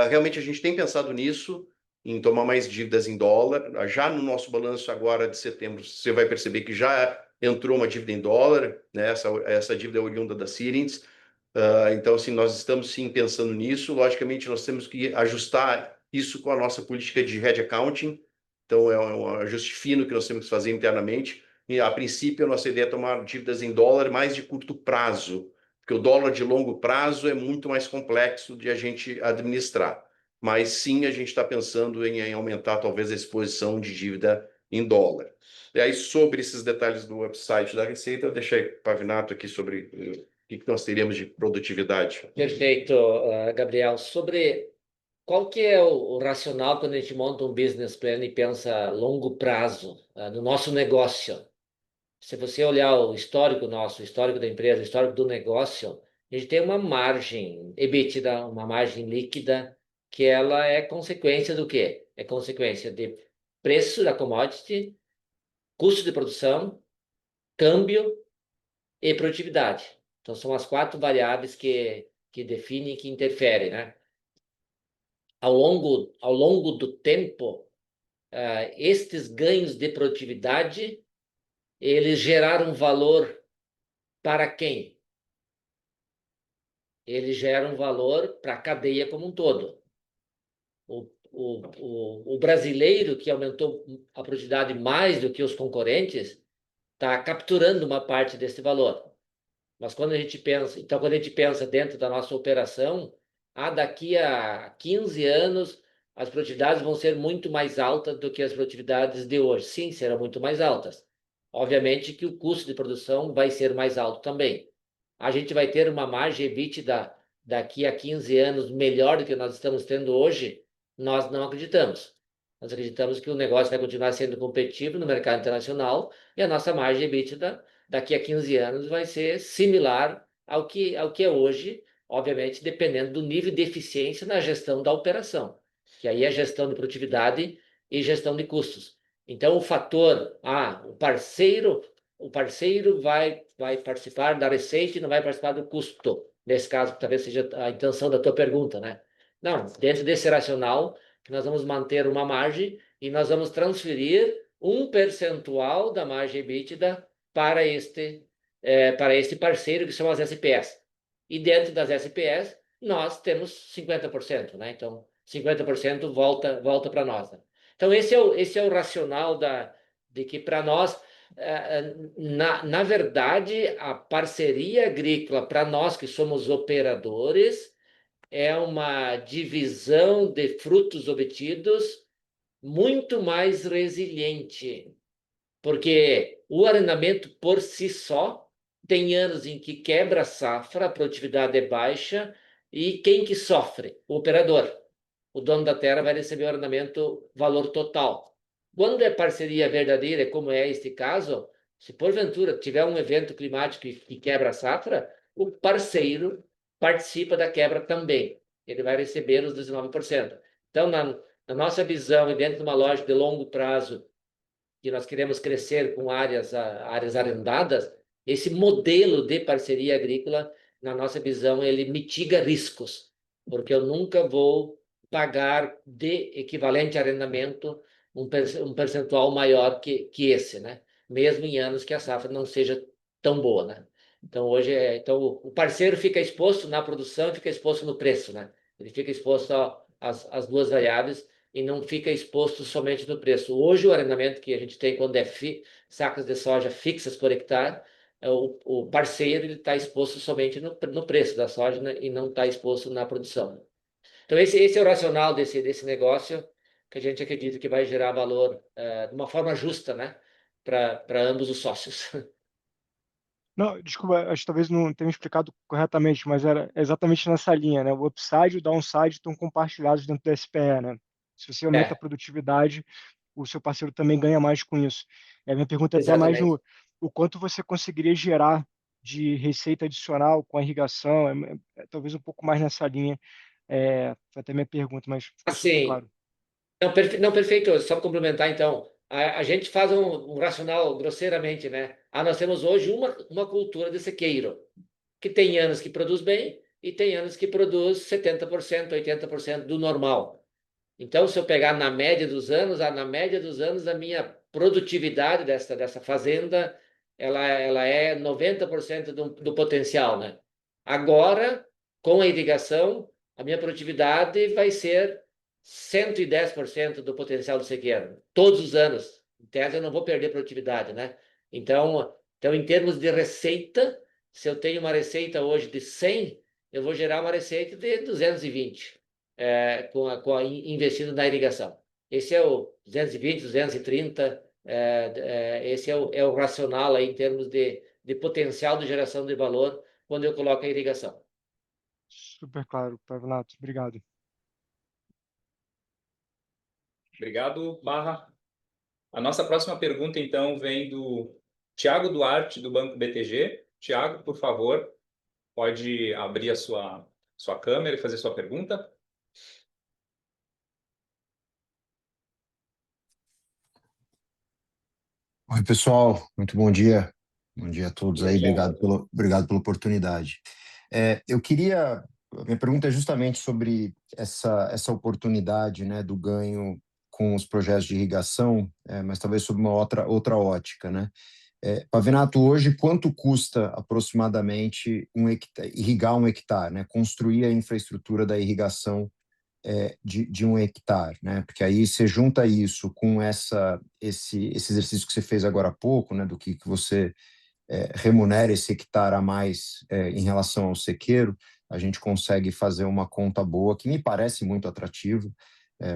realmente a gente tem pensado nisso, em tomar mais dívidas em dólar. Já no nosso balanço agora de setembro, você vai perceber que já entrou uma dívida em dólar, né? Essa dívida é oriunda da Sirens. Então, assim, nós estamos sim pensando nisso. Logicamente, nós temos que ajustar isso com a nossa política de hedge accounting. Então, é um ajuste fino que nós temos que fazer internamente. E, a princípio, a nossa ideia é tomar dívidas em dólar mais de curto prazo, porque o dólar de longo prazo é muito mais complexo de a gente administrar. Mas sim, a gente está pensando em aumentar talvez a exposição de dívida em dólar. E aí, sobre esses detalhes do website da Receita, eu deixei Pavinato aqui sobre o que nós teríamos de produtividade. Perfeito, Gabriel. Sobre qual que é o racional quando a gente monta um business plan e pensa a longo prazo no nosso negócio? Se você olhar o histórico nosso, o histórico da empresa, o histórico do negócio, a gente tem uma margem EBITDA, uma margem líquida, que ela é consequência do quê? É consequência de preço da commodity, custo de produção, câmbio e produtividade. Então, são as 4 variáveis que definem, que interferem, né? Ao longo do tempo, estes ganhos de produtividade, eles geraram valor para quem? Eles geram valor para a cadeia como um todo. O brasileiro que aumentou a produtividade mais do que os concorrentes está capturando uma parte desse valor. Mas quando a gente pensa dentro da nossa operação, daqui a 15 anos as produtividades vão ser muito mais altas do que as produtividades de hoje. Sim, serão muito mais altas. Obviamente que o custo de produção vai ser mais alto também. A gente vai ter uma margem EBITDA daqui a 15 anos melhor do que nós estamos tendo hoje? Nós não acreditamos. Nós acreditamos que o negócio vai continuar sendo competitivo no mercado internacional e a nossa margem EBITDA daqui a 15 anos vai ser similar ao que é hoje, obviamente dependendo do nível de eficiência na gestão da operação, que aí é gestão de produtividade e gestão de custos. Então, o fator, o parceiro vai participar da receita e não vai participar do custo. Nesse caso, talvez seja a intenção da tua pergunta, né? Não, dentro desse racional, que nós vamos manter uma margem e nós vamos transferir um percentual da margem EBITDA para este parceiro, que são as SPS. E dentro das SPS, nós temos 50%, né? Então, 50% volta para nós, né? Então, esse é o racional de que, para nós, na verdade, a parceria agrícola, para nós que somos operadores, é uma divisão de frutos obtidos muito mais resiliente, porque o arrendamento por si só tem anos em que quebra a safra, a produtividade é baixa, e quem que sofre? O operador. O dono da terra vai receber o arrendamento valor total. Quando é parceria verdadeira, como é este caso, se porventura tiver um evento climático que quebra a safra, o parceiro participa da quebra também. Ele vai receber os 19%. Então, na nossa visão e dentro de uma lógica de longo prazo, que nós queremos crescer com áreas arrendadas, esse modelo de parceria agrícola, na nossa visão, ele mitiga riscos, porque eu nunca vou pagar de equivalente arrendamento um percentual maior que esse, né? Mesmo em anos que a safra não seja tão boa, né? Então, então o parceiro fica exposto na produção e fica exposto no preço, né? Ele fica exposto às duas variáveis e não fica exposto somente no preço. Hoje, o arrendamento que a gente tem quando é sacas de soja fixas por hectare, o parceiro está exposto somente no preço da soja, né, e não está exposto na produção. Então, esse é o racional desse negócio, que a gente acredita que vai gerar valor de uma forma justa, né, para ambos os sócios. Não, desculpa, acho que talvez não tenha explicado corretamente, mas era exatamente nessa linha, né? O upside e o downside estão compartilhados dentro do SPE, né? Se você aumenta a produtividade, o seu parceiro também ganha mais com isso. A minha pergunta é até mais Exatamente. o quanto você conseguiria gerar de receita adicional com a irrigação, talvez um pouco mais nessa linha. Foi até minha pergunta, mas ficou super Assim, claro. não, perfeito. Só para complementar, então, a gente faz um racional grosseiramente, né? Nós temos hoje uma cultura de sequeiro, que tem anos que produz bem e tem anos que produz 70%, 80% do normal. Então, se eu pegar na média dos anos, a minha produtividade dessa fazenda, ela é 90% do potencial, né? Agora, com a irrigação, a minha produtividade vai ser 110% do potencial do sequeiro, todos os anos. Em tese, eu não vou perder produtividade, né? Então, em termos de receita, se eu tenho uma receita hoje de 100, eu vou gerar uma receita de 220, investindo na irrigação. Esse é o 220, 230, esse é o racional aí em termos de potencial de geração de valor quando eu coloco a irrigação. Super claro, Pavinato. Obrigado. Obrigado, Barra. A nossa próxima pergunta, então, vem do Tiago Duarte, do Banco BTG. Tiago, por favor, pode abrir a sua câmera e fazer sua pergunta. Oi, pessoal, muito bom dia. Bom dia a todos aí, Tiago. obrigado pela oportunidade. Minha pergunta é justamente sobre essa oportunidade, né, do ganho com os projetos de irrigação, mas talvez sob uma outra ótica, né? Pavinato, hoje, quanto custa aproximadamente irrigar um hectare, né? Construir a infraestrutura da irrigação de um hectare, né? Porque aí você junta isso com esse exercício que você fez agora há pouco, né? Do que você remunera esse hectare a mais em relação ao sequeiro, a gente consegue fazer uma conta boa, que me parece muito atrativo,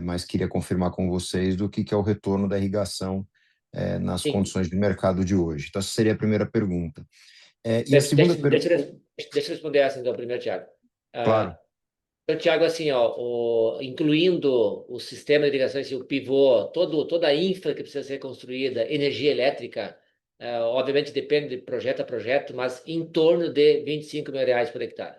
mas queria confirmar com vocês do que é o retorno da irrigação nas Sim. condições de mercado de hoje. Então, essa seria a primeira pergunta. E a segunda pergunta... Deixa eu responder essa então, primeiro, Thiago. Claro. Então, Thiago, assim, ó, incluindo o sistema de irrigação, assim, o pivô, toda a infra que precisa ser construída, energia elétrica, obviamente depende de projeto a projeto, mas em torno de R$ 25.000 por hectare.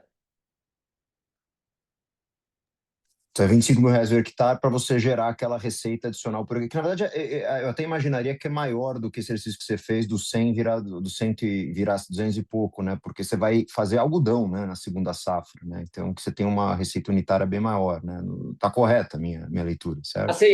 Então, é R$ 25.000 o hectare para você gerar aquela receita adicional por aqui. Que, na verdade, eu até imaginaria que é maior do que esse exercício que você fez do 100 virar, do 100 virar 200 e pouco, né? Porque você vai fazer algodão, né, na segunda safra, né? Então, que você tem uma receita unitária bem maior, né? Tá correta a minha leitura, certo? Assim,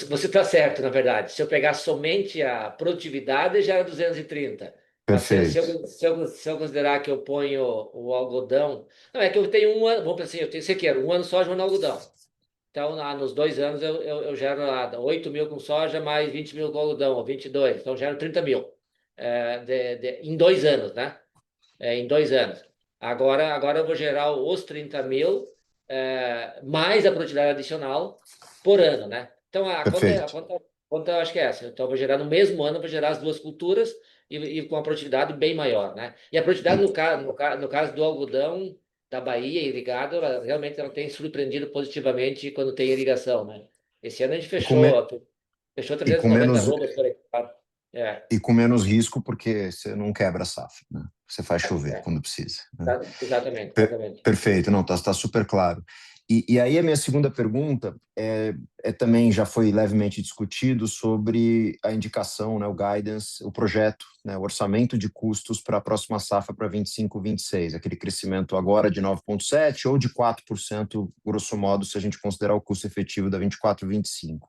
você está certo, na verdade. Se eu pegar somente a produtividade, já era 230. Mas Perfeito. se eu considerar que eu ponho o algodão... Não, é que eu tenho um ano... Vamos pensar assim, eu tenho sequeiro, um ano soja, um ano algodão. Então, nos 2 anos, eu gero 8 mil com soja, mais 20 mil com algodão, ou 22. Então, eu gero 30 mil. Em 2 anos, né? Em 2 anos. Agora eu vou gerar os 30 mil, mais a produtividade adicional por ano, né? Então, Perfeito. a conta eu acho que é essa. Então, eu vou gerar no mesmo ano, eu vou gerar as duas culturas e com a produtividade bem maior, né? E a produtividade, no caso do algodão da Bahia irrigado, realmente ela tem surpreendido positivamente quando tem irrigação, né? Esse ano a gente E com, me- fechou e com 390 menos, arrobas por hectare. e com menos risco, porque você não quebra a safra, né? Você faz chover É, quando precisa, né? exatamente. Perfeito, não, tá super claro. E aí a minha segunda pergunta também já foi levemente discutido sobre a indicação, né, o guidance, o projeto, né, o orçamento de custos para a próxima safra para 25, 26, aquele crescimento agora de 9,7% ou de 4%, grosso modo, se a gente considerar o custo efetivo da 24, 25.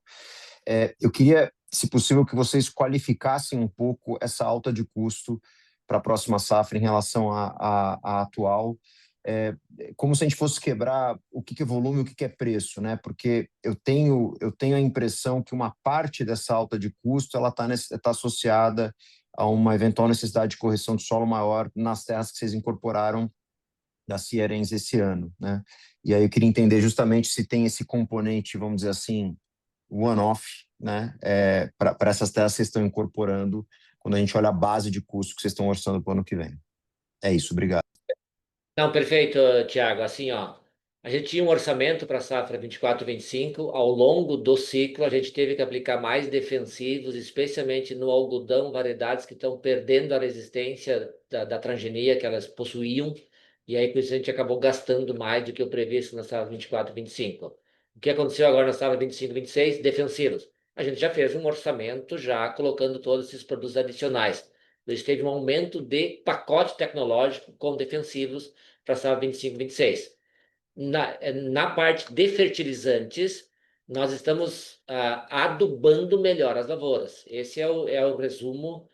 Eu queria, se possível, que vocês qualificassem um pouco essa alta de custo para a próxima safra em relação à atual, como se a gente fosse quebrar o que é volume e o que é preço, né? Porque eu tenho a impressão que uma parte dessa alta de custo ela tá associada a uma eventual necessidade de correção de solo maior nas terras que vocês incorporaram da Cearense esse ano, né? E aí eu queria entender justamente se tem esse componente, vamos dizer assim, one-off, né? Para essas terras que vocês estão incorporando quando a gente olha a base de custo que vocês estão orçando para o ano que vem. É isso, obrigado. Não, perfeito, Thiago. Assim, ó, a gente tinha um orçamento para a safra 24/25. Ao longo do ciclo, a gente teve que aplicar mais defensivos, especialmente no algodão, variedades que estão perdendo a resistência da transgenia que elas possuíam. E aí, com isso, a gente acabou gastando mais do que o previsto na safra 24/25. O que aconteceu agora na safra 25/26? Defensivos. A gente já fez um orçamento já colocando todos esses produtos adicionais. Isso teve um aumento de pacote tecnológico com defensivos para a safra 25/26. Na parte de fertilizantes, nós estamos adubando melhor as lavouras. Esse é o resumo.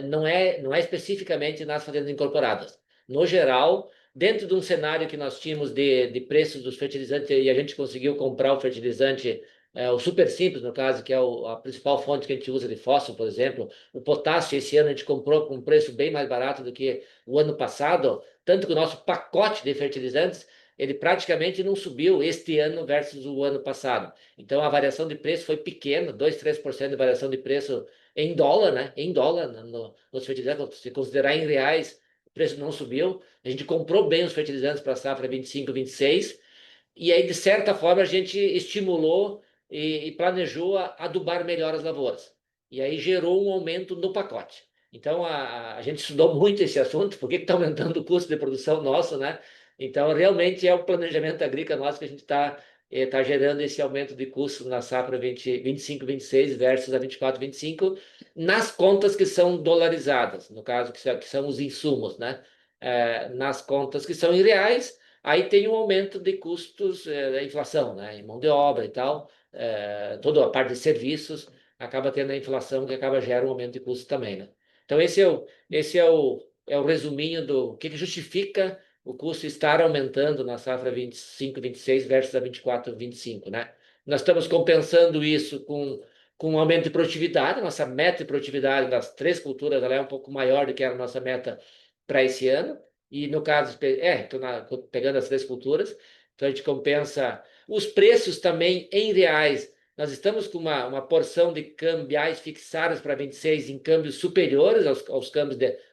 Não é especificamente nas fazendas incorporadas. No geral, dentro de um cenário que nós tínhamos de preços dos fertilizantes, e a gente conseguiu comprar o fertilizante, o super simples, no caso, que é a principal fonte que a gente usa de fósforo, por exemplo. O potássio, esse ano, a gente comprou com um preço bem mais barato do que o ano passado, tanto que o nosso pacote de fertilizantes ele praticamente não subiu este ano versus o ano passado. Então, a variação de preço foi pequena, 2, 3% de variação de preço em dólar, né? Em dólar, nos fertilizantes, se considerar em reais, o preço não subiu. A gente comprou bem os fertilizantes para a safra 25/26, e aí, de certa forma, a gente estimulou e planejou adubar melhor as lavouras. E aí gerou um aumento no pacote. Então, a gente estudou muito esse assunto, por que está aumentando o custo de produção nosso, né? Então, realmente é o planejamento agrícola nosso que a gente tá gerando esse aumento de custo na safra 25/26 versus a 24/25, nas contas que são dolarizadas, no caso, que são os insumos, né? Nas contas que são em reais, aí tem um aumento de custos da inflação, né? Em mão de obra e tal, toda a parte de serviços acaba tendo a inflação que acaba gerando um aumento de custo também, né? Então, esse é o resuminho do que justifica o custo estar aumentando na safra 25/26 versus a 24/25, né? Nós estamos compensando isso com com um aumento de produtividade. Nossa meta de produtividade das 3 culturas ela é um pouco maior do que era a nossa meta para esse ano. E no caso, estou pegando as 3 culturas, então a gente compensa os preços também em reais. Nós estamos com uma porção de cambiais fixados para 26 em câmbios superiores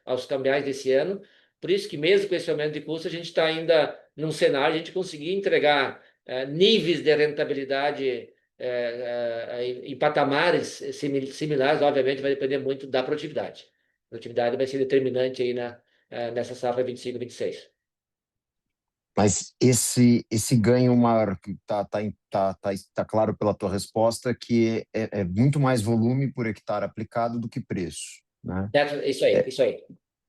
aos cambiais desse ano. Por isso que mesmo com esse aumento de custo, a gente está ainda num cenário de a gente conseguir entregar níveis de rentabilidade em patamares similares. Obviamente vai depender muito da produtividade. A produtividade vai ser determinante aí nessa safra 25-26. Mas esse ganho maior, que tá claro pela tua resposta, que é muito mais volume por hectare aplicado do que preço, né? Isso aí, isso aí.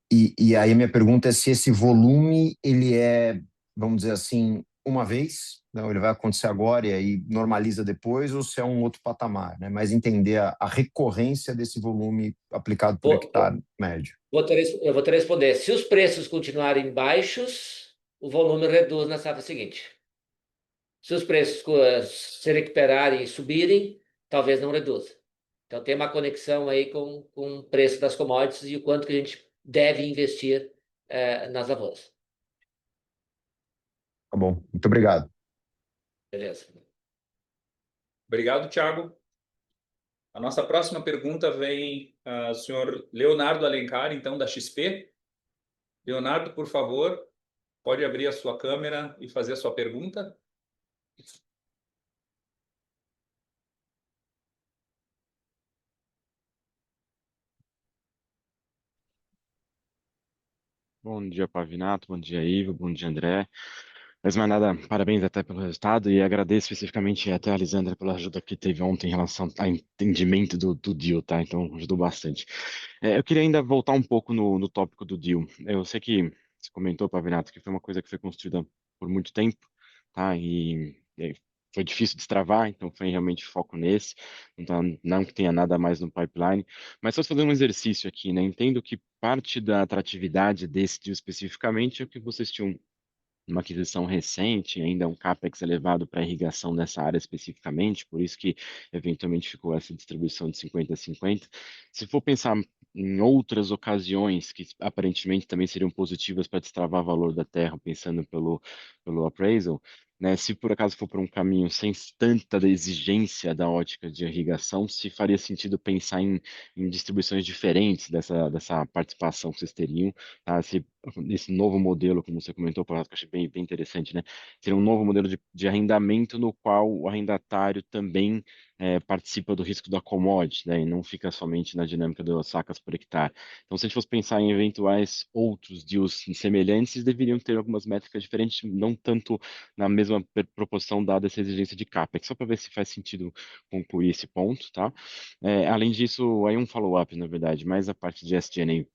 E aí a minha pergunta é se esse volume, ele é, vamos dizer assim, uma vez, não, ele vai acontecer agora e aí normaliza depois, ou se é um outro patamar, né? Mas entender a recorrência desse volume aplicado por hectare médio. Eu vou te responder. Se os preços continuarem baixos, o volume reduz na safra seguinte. Se os preços se recuperarem e subirem, talvez não reduza. Então tem uma conexão aí com o preço das commodities e o quanto que a gente deve investir nas lavouras. Tá bom, muito obrigado. Beleza. Obrigado, Thiago. A nossa próxima pergunta vem do senhor Leonardo Alencar, então, da XP. Leonardo, por favor, pode abrir a sua câmera e fazer a sua pergunta. Bom dia, Pavinato. Bom dia, Ivo. Bom dia, André. Mas mais nada, parabéns até pelo resultado e agradeço especificamente até a Lisandra pela ajuda que teve ontem em relação ao entendimento do deal, tá? Então ajudou bastante. Eu queria ainda voltar um pouco no tópico do deal. Eu sei que você comentou, Pavinato, que foi uma coisa que foi construída por muito tempo, tá? E foi difícil destravar, então foi realmente foco nesse. Então, não que tenha nada mais no pipeline. Mas só fazer um exercício aqui, né? Entendo que parte da atratividade desse deal especificamente é que vocês tinham uma aquisição recente, ainda um CapEx elevado para irrigação nessa área especificamente, por isso que eventualmente ficou essa distribuição de 50-50. Se for pensar em outras ocasiões que aparentemente também seriam positivas para destravar valor da terra, pensando pelo appraisal, né, se por acaso for por um caminho sem tanta exigência da ótica de irrigação, se faria sentido pensar em distribuições diferentes dessa participação que vocês teriam, tá? Se esse novo modelo, como você comentou, que eu achei bem interessante, né? Seria um novo modelo de arrendamento no qual o arrendatário também participa do risco da commodity, né? E não fica somente na dinâmica das sacas por hectare. Então, se a gente fosse pensar em eventuais outros deals semelhantes, deveriam ter algumas métricas diferentes, não tanto na mesma proporção dada essa exigência de CAPEX, só para ver se faz sentido concluir esse ponto, tá? Além disso, aí um follow-up, na verdade, mais a parte de SG&A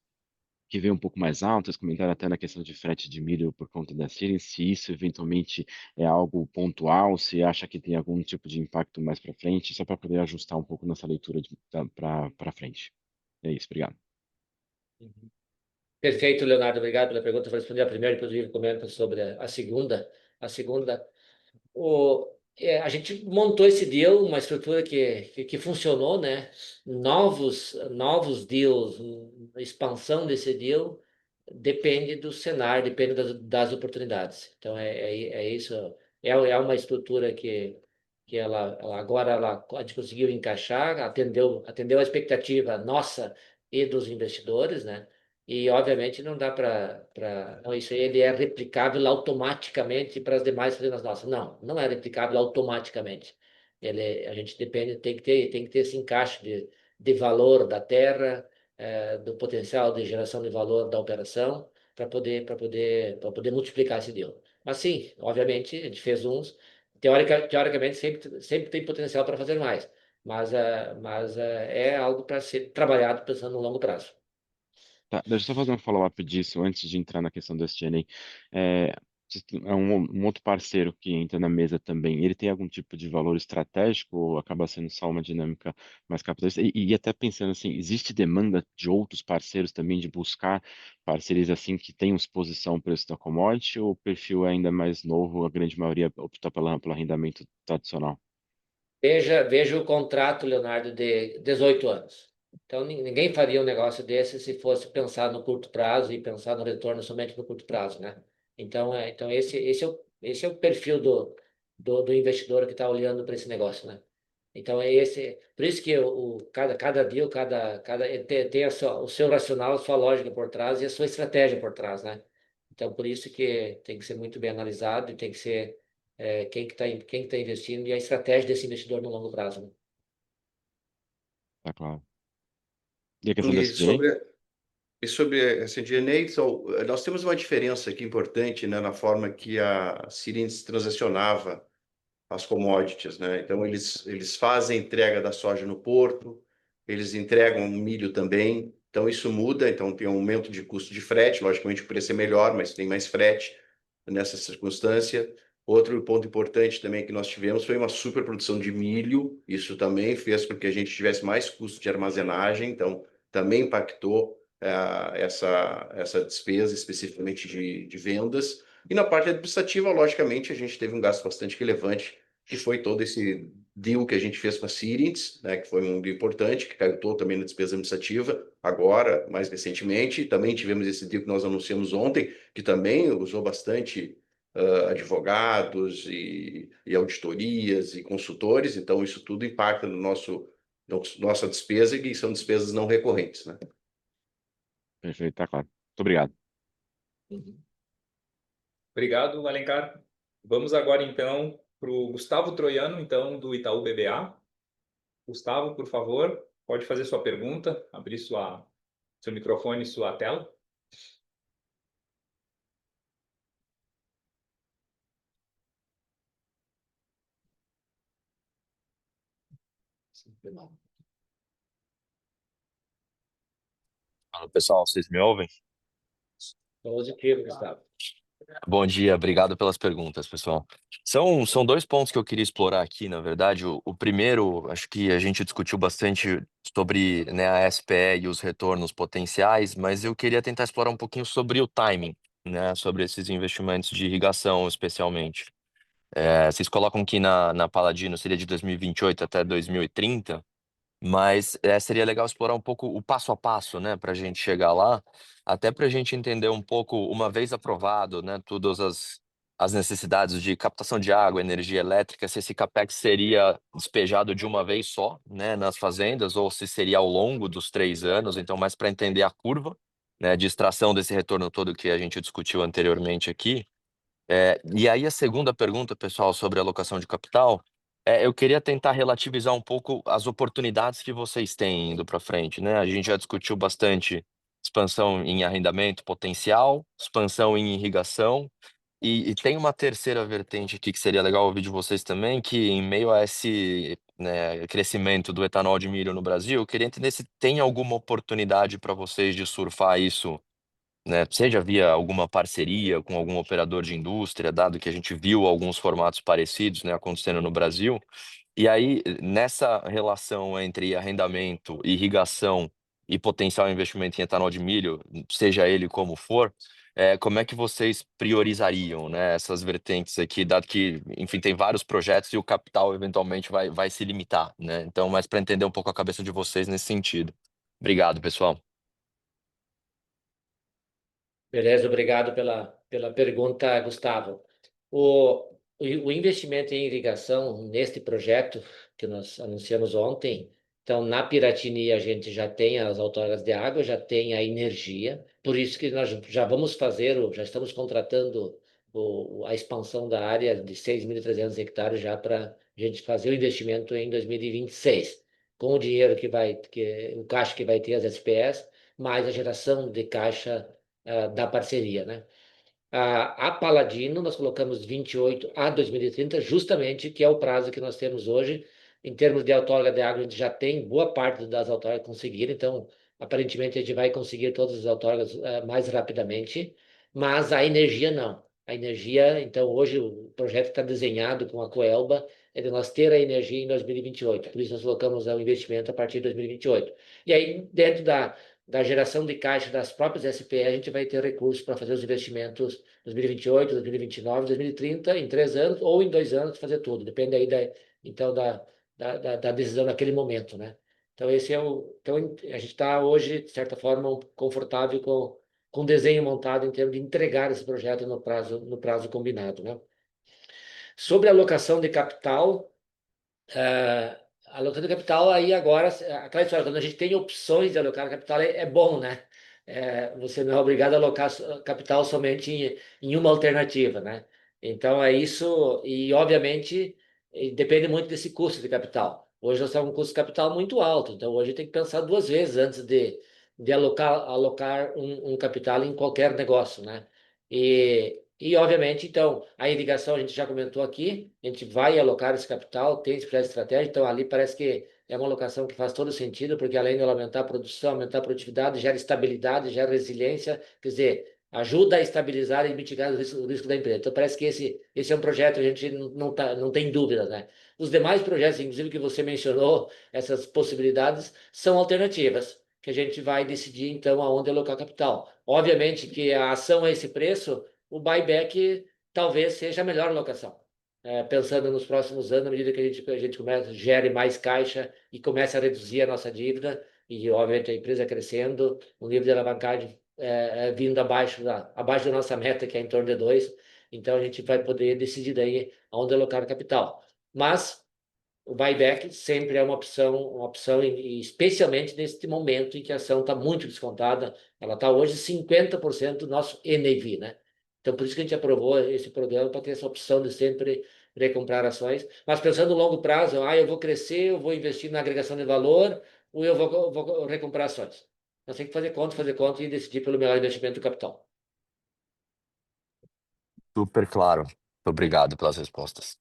que veio um pouco mais alto, eles comentaram até na questão de frete de milho por conta da Síria, se isso eventualmente é algo pontual, se acha que tem algum tipo de impacto mais para frente, só para poder ajustar um pouco nossa leitura para frente. É isso, obrigado. Perfeito, Leonardo. Obrigado pela pergunta. Vou responder a primeira, depois o Ivo comenta sobre a segunda. A gente montou esse deal, uma estrutura que funcionou, né? Novos deals, expansão desse deal, depende do cenário, depende das oportunidades. Então, é isso. É uma estrutura que a gente conseguiu encaixar, atendeu a expectativa nossa e dos investidores, né? E, obviamente, não dá não, isso aí ele é replicável automaticamente para as demais fazendas nossas. Não, não é replicável automaticamente. A gente tem que ter esse encaixe de valor da terra, do potencial de geração de valor da operação, para poder multiplicar esse deal. Mas, sim, obviamente, a gente fez uns. Teoricamente, sempre tem potencial para fazer mais. Mas é algo para ser trabalhado pensando no longo prazo. Tá, deixa eu só fazer um follow-up disso antes de entrar na questão do SG&A. Um outro parceiro que entra na mesa também, ele tem algum tipo de valor estratégico ou acaba sendo só uma dinâmica mais capitalista? E até pensando assim, existe demanda de outros parceiros também de buscar parcerias assim que tenham exposição ao preço da commodity ou o perfil é ainda mais novo, a grande maioria opta pelo arrendamento tradicional? Veja o contrato, Leonardo, de 18 anos. Então, ninguém faria um negócio desse se fosse pensar no curto prazo e pensar no retorno somente no curto prazo, né? Então esse é o perfil do investidor que está olhando para esse negócio, né? Então, por isso que cada deal, tem o seu racional, a sua lógica por trás e a sua estratégia por trás, né? Então, por isso que tem que ser muito bem analisado e tem que ser quem que tá investindo e a estratégia desse investidor no longo prazo, né? Tá claro. E a questão do E SDA? sobre essa DNA, então, nós temos uma diferença aqui importante, né, na forma que a Sirius transacionava as commodities, né? Então, eles fazem a entrega da soja no porto, eles entregam milho também, então isso muda, então tem um aumento de custo de frete, logicamente o preço é melhor, mas tem mais frete nessa circunstância. Outro ponto importante também que nós tivemos foi uma superprodução de milho, isso também fez com que a gente tivesse mais custo de armazenagem, então também impactou essa despesa, especificamente de vendas. E na parte administrativa, logicamente, a gente teve um gasto bastante relevante, que foi todo esse deal que a gente fez com a Sirius, né, que foi um deal importante, que caiu todo também na despesa administrativa, agora, mais recentemente. Também tivemos esse deal que nós anunciamos ontem, que também usou bastante advogados e auditorias e consultores, então isso tudo impacta no nossa despesa, que são despesas não recorrentes, né? Perfeito, tá claro. Muito obrigado. Obrigado, Alencar. Vamos agora, então, para o Gustavo Troiano, então, do Itaú BBA. Gustavo, por favor, pode fazer sua pergunta, abrir seu microfone e sua tela. Fala, pessoal, vocês me ouvem? Positivo, Gustavo. Bom dia, obrigado pelas perguntas, pessoal. São dois pontos que eu queria explorar aqui, na verdade. O primeiro, acho que a gente discutiu bastante sobre, né, a SPE e os retornos potenciais, mas eu queria tentar explorar um pouquinho sobre o timing, né, sobre esses investimentos de irrigação, especialmente. Vocês colocam que na Paladino seria de 2028 até 2030. Mas seria legal explorar um pouco o passo a passo, né, para a gente chegar lá, até para a gente entender um pouco, uma vez aprovado, né, todas as necessidades de captação de água, energia elétrica, se esse capex seria despejado de uma vez só, né, nas fazendas, ou se seria ao longo dos 3 anos. Então, mais para entender a curva, né, de extração desse retorno todo que a gente discutiu anteriormente aqui. E aí a segunda pergunta, pessoal, sobre alocação de capital, eu queria tentar relativizar um pouco as oportunidades que vocês têm indo para frente, né? A gente já discutiu bastante expansão em arrendamento potencial, expansão em irrigação, e tem uma terceira vertente aqui que seria legal ouvir de vocês também, que em meio a esse, né, crescimento do etanol de milho no Brasil, eu queria entender se tem alguma oportunidade para vocês de surfar isso, né? Seja via alguma parceria com algum operador de indústria, dado que a gente viu alguns formatos parecidos, né, acontecendo no Brasil. E aí, nessa relação entre arrendamento, irrigação e potencial investimento em etanol de milho, seja ele como for, como é que vocês priorizariam, né, essas vertentes aqui, dado que, enfim, tem vários projetos e o capital eventualmente vai se limitar, né? Então, mais para entender um pouco a cabeça de vocês nesse sentido. Obrigado, pessoal. Beleza, obrigado pela pergunta, Gustavo. O investimento em irrigação neste projeto que nós anunciamos ontem, então na Piratini a gente já tem as outorgas de água, já tem a energia, por isso que nós já vamos já estamos contratando a expansão da área de 6.300 hectares já para a gente fazer o investimento em 2026, com o dinheiro o caixa que vai ter as SPS, mais a geração de caixa da parceria, né? A Paladino, nós colocamos 28 a 2030, justamente, que é o prazo que nós temos hoje. Em termos de outorga de água, a gente já tem boa parte das outorgas conseguidas, então, aparentemente, a gente vai conseguir todas as outorgas mais rapidamente, mas a energia não. A energia, então, hoje, o projeto está desenhado com a Coelba, é de nós ter a energia em 2028, por isso nós colocamos o investimento a partir de 2028. E aí, dentro da geração de caixa das próprias SPE, a gente vai ter recursos para fazer os investimentos 2028, 2029, 2030, em 3 anos ou em 2 anos, fazer tudo. Depende aí então da decisão naquele momento, né? Então, então a gente está hoje, de certa forma, confortável com o desenho montado em termos de entregar esse projeto no prazo combinado, né? Sobre a alocação de capital, a alocação de capital aí agora, aquela história, quando a gente tem opções de alocar capital, é bom, né? Você não é obrigado a alocar capital somente em uma alternativa, né? Então é isso, e obviamente depende muito desse custo de capital. Hoje nós temos um custo de capital muito alto, então hoje tem que pensar duas vezes antes de alocar um capital em qualquer negócio, né? E obviamente, então, a irrigação a gente já comentou aqui, a gente vai alocar esse capital, tem esse projeto estratégico, então ali parece que é uma alocação que faz todo sentido, porque além de ela aumentar a produção, aumentar a produtividade, gera estabilidade, gera resiliência, quer dizer, ajuda a estabilizar e mitigar o risco da empresa. Então parece que esse é um projeto que a gente não tem dúvida, né? Os demais projetos, inclusive que você mencionou, essas possibilidades, são alternativas, que a gente vai decidir então aonde alocar capital. Obviamente que a ação a esse preço, o buyback talvez seja a melhor alocação. Pensando nos próximos anos, à medida que a gente gere mais caixa e começa a reduzir a nossa dívida, e obviamente a empresa crescendo, o nível de alavancagem vindo abaixo da nossa meta, que é em torno de 2, então a gente vai poder decidir daí aonde alocar o capital. Mas o buyback sempre é uma opção e especialmente neste momento em que a ação está muito descontada, ela está hoje 50% do nosso NAV, né? Então, por isso que a gente aprovou esse programa, para ter essa opção de sempre recomprar ações. Mas pensando no longo prazo, eu vou crescer, eu vou investir na agregação de valor, ou eu vou recomprar ações. Nós temos que fazer conta e decidir pelo melhor investimento do capital. Super claro. Muito obrigado pelas respostas.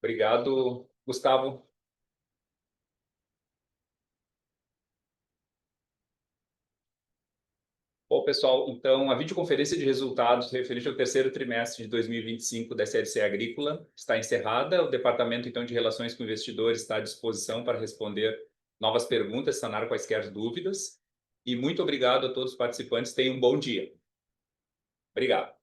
Obrigado, Gustavo. Bom, pessoal, então a videoconferência de resultados referente ao terceiro trimestre de 2025 da SLC Agrícola está encerrada. O Departamento, então, de Relações com Investidores está à disposição para responder novas perguntas, sanar quaisquer dúvidas. E muito obrigado a todos os participantes. Tenham um bom dia. Obrigado.